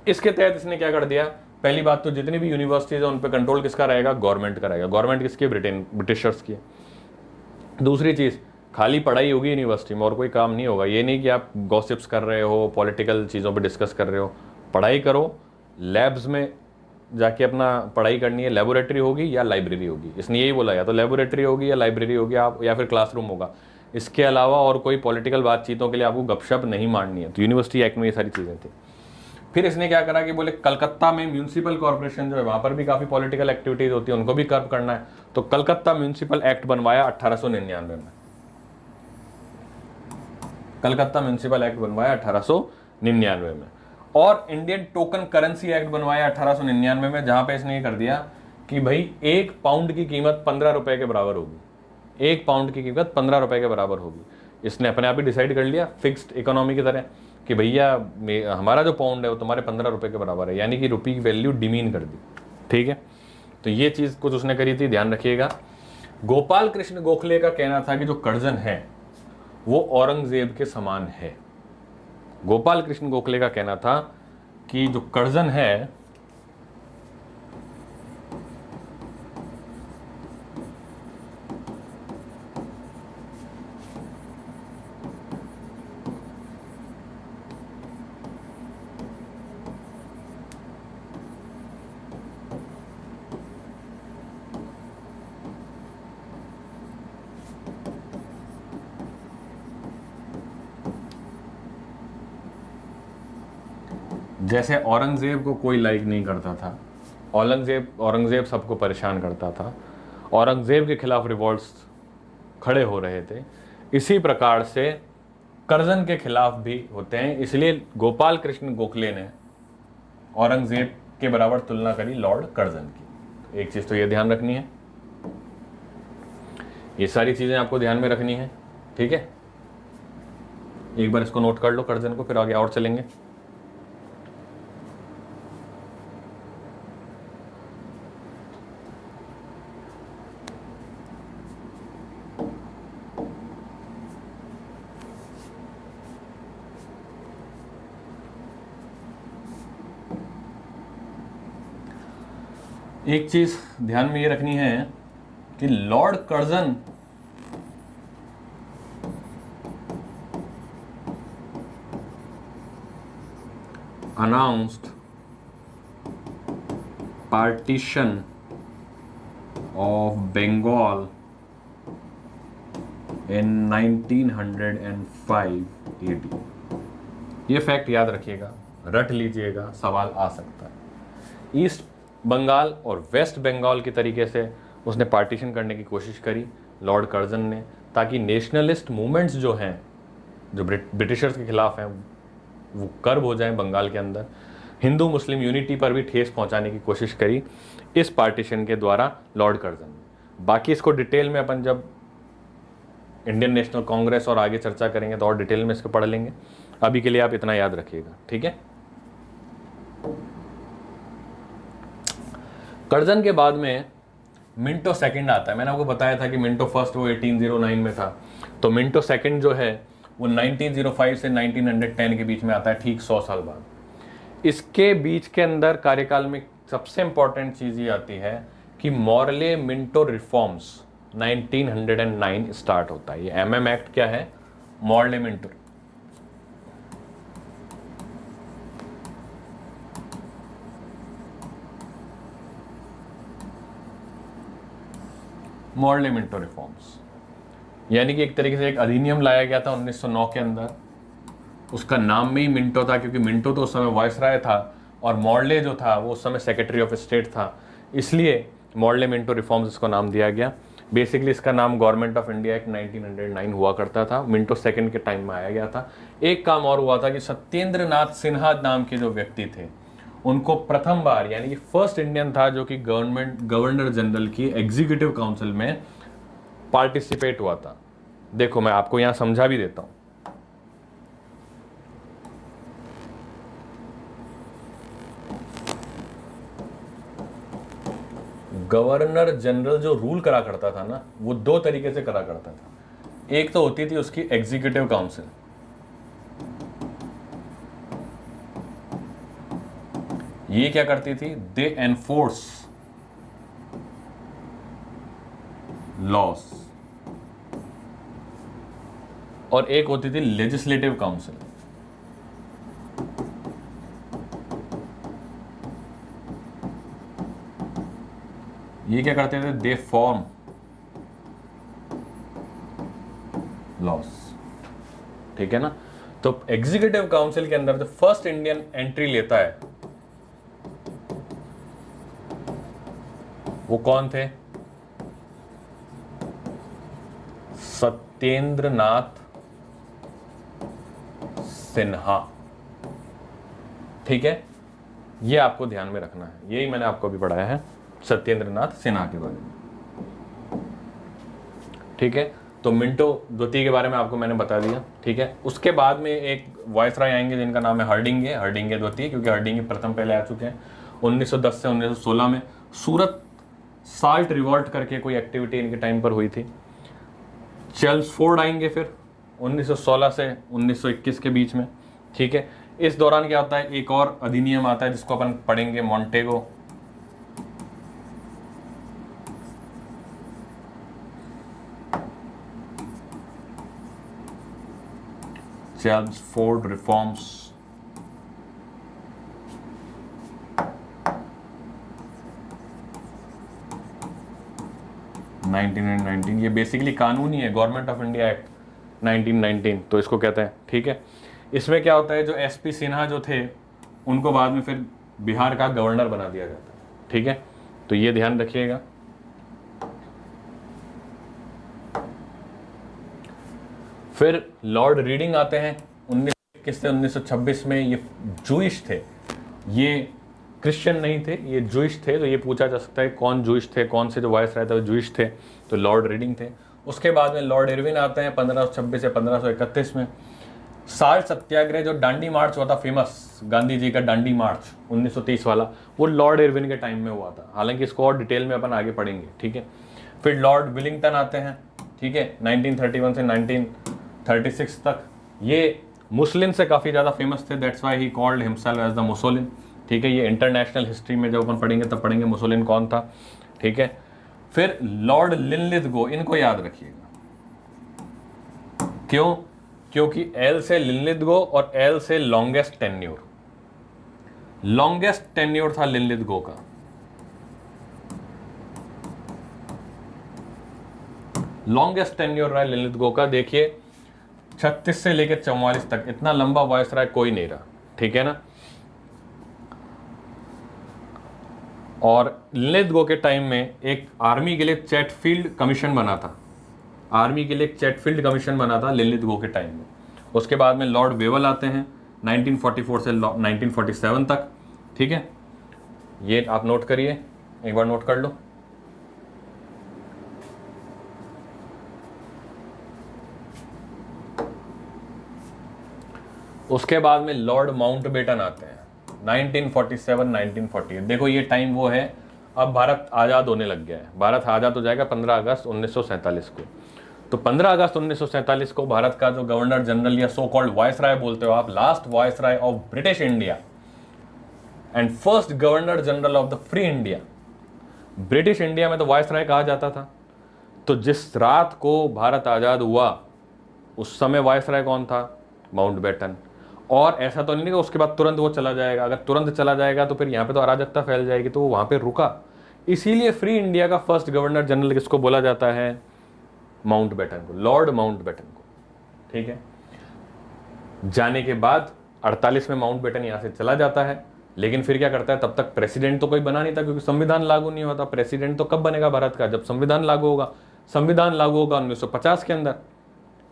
इसके तहत इसने क्या कर दिया, पहली बात तो जितनी भी यूनिवर्सिटीज है उन पे कंट्रोल किसका रहेगा, गवर्नमेंट का रहेगा। गवर्नमेंट किसकी, ब्रिटिशर्स की। दूसरी चीज, खाली पढ़ाई होगी यूनिवर्सिटी में और कोई काम नहीं होगा। ये नहीं कि आप गॉसिप्स कर रहे हो, पॉलिटिकल चीज़ों पे डिस्कस कर रहे हो, पढ़ाई करो, लैब्स में जाके अपना पढ़ाई करनी है, लेबोरेटरी होगी या लाइब्रेरी होगी। इसने यही बोला, या तो लेबोरेटरी होगी या लाइब्रेरी होगी आप, या फिर क्लासरूम होगा। इसके अलावा और कोई पॉलिटिकल बातचीतों के लिए आपको गपशप नहीं मारनी है। तो यूनिवर्सिटी एक्ट में ये सारी चीज़ें थी। फिर इसने क्या करा कि बोले कलकत्ता में म्यूनिसिपल कॉर्पोरेशन जो है वहां पर भी काफ़ी पॉलिटिकल एक्टिविटीज होती है, उनको भी कर्व करना है। तो कलकत्ता म्यूनिसिपल एक्ट बनवाया 1899 में। कलकत्ता म्यूनिसिपल एक्ट बनवाया 1899 में। और इंडियन टोकन करेंसी एक्ट बनवाया 1899 में, जहां पे इसने ये कर दिया कि भाई 1 पाउंड की कीमत 15 रुपए के बराबर होगी। 1 पाउंड की कीमत 15 रुपए के बराबर होगी। इसने अपने आप ही डिसाइड कर लिया फिक्स्ड इकोनॉमी की तरह कि भैया हमारा जो पाउंड है वो तुम्हारे 15 रुपए के बराबर है, यानी कि रुपये की वैल्यू डिमीन कर दी। ठीक है, तो ये चीज़ कुछ उसने करी थी, ध्यान रखिएगा। गोपाल कृष्ण गोखले का कहना था कि जो कर्जन है वो औरंगजेब के समान है। गोपाल कृष्ण गोखले का कहना था कि जो कर्जन है जैसे औरंगजेब को कोई लाइक नहीं करता था, औरंगजेब सबको परेशान करता था, औरंगजेब के खिलाफ रिवॉल्ट्स खड़े हो रहे थे, इसी प्रकार से कर्जन के खिलाफ भी होते हैं। इसलिए गोपाल कृष्ण गोखले ने औरंगजेब के बराबर तुलना करी लॉर्ड कर्जन की। एक चीज तो ये ध्यान रखनी है, ये सारी चीजें आपको ध्यान में रखनी है। ठीक है, एक बार इसको नोट कर लो कर्जन को, फिर आगे और चलेंगे। एक चीज ध्यान में ये रखनी है कि Lord Curzon announced partition of Bengal in 1905 AD। ये फैक्ट याद रखिएगा, रट लीजिएगा, सवाल आ सकता है। ईस्ट बंगाल और वेस्ट बंगाल की तरीके से उसने पार्टीशन करने की कोशिश करी लॉर्ड कर्जन ने, ताकि नेशनलिस्ट मूवमेंट्स जो हैं, जो ब्रिटिशर्स के खिलाफ हैं, वो कर्ब हो जाए बंगाल के अंदर। हिंदू मुस्लिम यूनिटी पर भी ठेस पहुंचाने की कोशिश करी इस पार्टीशन के द्वारा लॉर्ड कर्जन ने। बाकी इसको डिटेल में अपन जब इंडियन नेशनल कांग्रेस और आगे चर्चा करेंगे तो और डिटेल में इसको पढ़ लेंगे। अभी के लिए आप इतना याद रखिएगा, ठीक है। कर्जन के बाद में मिंटो सेकंड आता है। मैंने आपको बताया था कि मिंटो फर्स्ट वो 1809 में था, तो मिंटो सेकंड जो है वो 1905 से 1910 के बीच में आता है, ठीक 100 साल बाद। इसके बीच के अंदर कार्यकाल में सबसे इंपॉर्टेंट चीज़ ये आती है कि मॉर्ले मिंटो रिफॉर्म्स 1909 स्टार्ट होता है। ये MM एक्ट क्या है? Morley Minto. Morley Minto reforms यानी कि एक तरीके से एक अधिनियम लाया गया था 1909 के अंदर। उसका नाम में ही मिंटो था, क्योंकि मिंटो तो उस समय वायसराय था और मॉर्ले जो था वो उस समय सेक्रेटरी ऑफ स्टेट था, इसलिए मॉर्ले मिंटो रिफॉर्म्स इसको नाम दिया गया। बेसिकली इसका नाम गवर्नमेंट ऑफ इंडिया एक्ट 1909 हुआ करता था, मिंटो सेकंड के टाइम में आया गया था। एक काम और हुआ था कि सत्येंद्र नाथ सिन्हा नाम के जो व्यक्ति थे, उनको प्रथम बार यानी कि फर्स्ट इंडियन था जो कि गवर्नर जनरल की एग्जीक्यूटिव काउंसिल में पार्टिसिपेट हुआ था। देखो मैं आपको यहां समझा भी देता हूं। गवर्नर जनरल जो रूल करा करता था ना, वो दो तरीके से करा करता था। एक तो होती थी उसकी एग्जीक्यूटिव काउंसिल, ये क्या करती थी? दे एनफोर्स लॉस। और एक होती थी लेजिस्लेटिव काउंसिल, ये क्या करते थे? दे फॉर्म लॉस, ठीक है ना। तो एग्जीक्यूटिव काउंसिल के अंदर जो फर्स्ट इंडियन एंट्री लेता है वो कौन थे? सत्येंद्र नाथ सिन्हा, ठीक है। ये आपको ध्यान में रखना है, यही मैंने आपको अभी पढ़ाया है सत्येंद्र नाथ सिन्हा के बारे में, ठीक है। तो मिंटो द्वितीय के बारे में आपको मैंने बता दिया, ठीक है। उसके बाद में एक वायसराय आएंगे जिनका नाम है हर्डिंगे द्वितीय, क्योंकि हर्डिंगे प्रथम पहले आ चुके हैं। 1910 से 1916 में सूरत साल्ट रिवॉल्ट करके कोई एक्टिविटी इनके टाइम पर हुई थी। चेल्मसफोर्ड आएंगे फिर 1916 से 1921 के बीच में, ठीक है। इस दौरान क्या होता है? एक और अधिनियम आता है जिसको अपन पढ़ेंगे, मॉन्टेगो। चेल्मसफोर्ड रिफॉर्म्स 1919, ये बेसिकली कानून ही है, गवर्नमेंट ऑफ इंडिया एक्ट 1919, तो इसको कहते हैं, ठीक है। इसमें क्या होता है? जो SP सिन्हा जो थे उनको बाद में फिर बिहार का गवर्नर बना दिया जाता है, ठीक है। तो ये ध्यान रखिएगा। फिर लॉर्ड रीडिंग आते हैं 1921 से 1926 में। ये जूइश थे, ये क्रिश्चियन नहीं थे, ये जूइश थे। तो ये पूछा जा सकता है कौन जूइश थे, कौन से जो वायसराय थे वो जूइश थे, तो लॉर्ड रीडिंग थे। उसके बाद में लॉर्ड इरविन आते हैं 1526 से 1531 में। साल्ट सत्याग्रह जो दांडी मार्च हुआ था, फेमस गांधी जी का दांडी मार्च 1930 वाला, वो लॉर्ड इरविन के टाइम में हुआ था। हालांकि इसको और डिटेल में अपन आगे पढ़ेंगे, ठीक है। फिर लॉर्ड विलिंगटन आते हैं, ठीक है, 1931 से 1936 तक। ये मुस्लिम से काफ़ी ज़्यादा फेमस थे, that's why he called himself as the Mussolini, ठीक है। ये इंटरनेशनल हिस्ट्री में जब अपन पढ़ेंगे तब पढ़ेंगे मुसोलिन कौन था, ठीक है। फिर लॉर्ड लिनलिथगो, इनको याद रखिएगा। क्यों? क्योंकि एल से लिनलिथगो और एल से लॉन्गेस्ट टेन्यूर, लॉन्गेस्ट टेन्योर था लिनलिथगो का, लॉन्गेस्ट टेन्योर रहा लिनलिथगो का। देखिए 36 से लेकर 44 तक इतना लंबा वायसराय कोई नहीं रहा, ठीक है ना। और लिनलिथगो के टाइम में एक आर्मी के लिए चैटफील्ड कमीशन बना था, आर्मी के लिए एक चैटफील्ड कमीशन बना था लिनलिथगो के टाइम में। उसके बाद में लॉर्ड वेवल आते हैं 1944 से 1947 तक, ठीक है। ये आप नोट करिए, एक बार नोट कर लो। उसके बाद में लॉर्ड माउंटबेटन आते हैं 1947 1948। देखो ये टाइम वो है, अब भारत आज़ाद होने लग गया है, भारत आज़ाद हो जाएगा 15 अगस्त 1947 को। तो 15 अगस्त 1947 को भारत का जो गवर्नर जनरल या सो कॉल्ड वायसराय बोलते हो आप, last viceroy of British India and first governor general of the free India. British India में तो वायसराय कहा जाता था। तो जिस रात को भारत आज़ाद हुआ उस समय वायसराय कौन था? माउंटबेटन। और ऐसा तो नहीं कि उसके बाद तुरंत वो चला जाएगा, अगर तुरंत चला जाएगा तो फिर यहाँ पे तो अराजकता फैल जाएगी, तो वो वहाँ पे रुका। इसीलिए फ्री इंडिया का फर्स्ट गवर्नर जनरल किसको बोला जाता है? माउंटबेटन को, लॉर्ड माउंटबेटन को, ठीक है। जाने के बाद 48 में माउंटबेटन यहाँ से चला जाता है, लेकिन फिर क्या करता है, तब तक प्रेसिडेंट तो कोई बना नहीं था क्योंकि संविधान लागू नहीं होता। प्रेसिडेंट तो कब बनेगा भारत का? जब संविधान लागू होगा। संविधान लागू होगा 1950 के अंदर।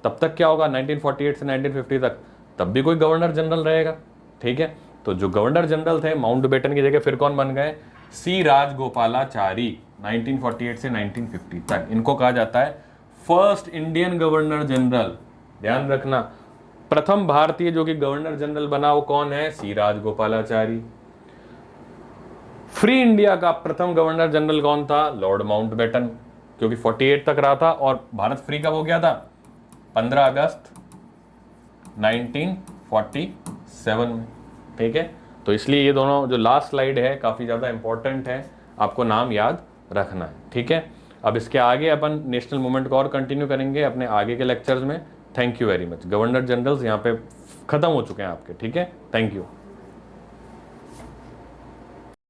तब तक क्या होगा? 1948 से 1950 तक, तब भी कोई गवर्नर जनरल रहेगा, ठीक है। तो जो गवर्नर जनरल थे माउंटबेटन की जगह फिर कौन बन गए? सी राजगोपालाचारी 1948 से 1950 तक। इनको कहा जाता है फर्स्ट इंडियन गवर्नर जनरल। ध्यान रखना, प्रथम भारतीय जो कि गवर्नर जनरल बना वो कौन है? सी राजगोपालाचारी। फ्री इंडिया का प्रथम गवर्नर जनरल कौन था? लॉर्ड माउंटबेटन, क्योंकि 48 तक रहा था और भारत फ्री कब हो गया था? 15 अगस्त 1947 में, ठीक है। तो इसलिए ये दोनों जो लास्ट स्लाइड है काफ़ी ज़्यादा इंपॉर्टेंट है, आपको नाम याद रखना है, ठीक है। अब इसके आगे अपन नेशनल मूवमेंट को और कंटिन्यू करेंगे अपने आगे के लेक्चर्स में। Thank you very much. Governor generals यहाँ पे ख़त्म हो चुके हैं आपके, ठीक है। Thank you.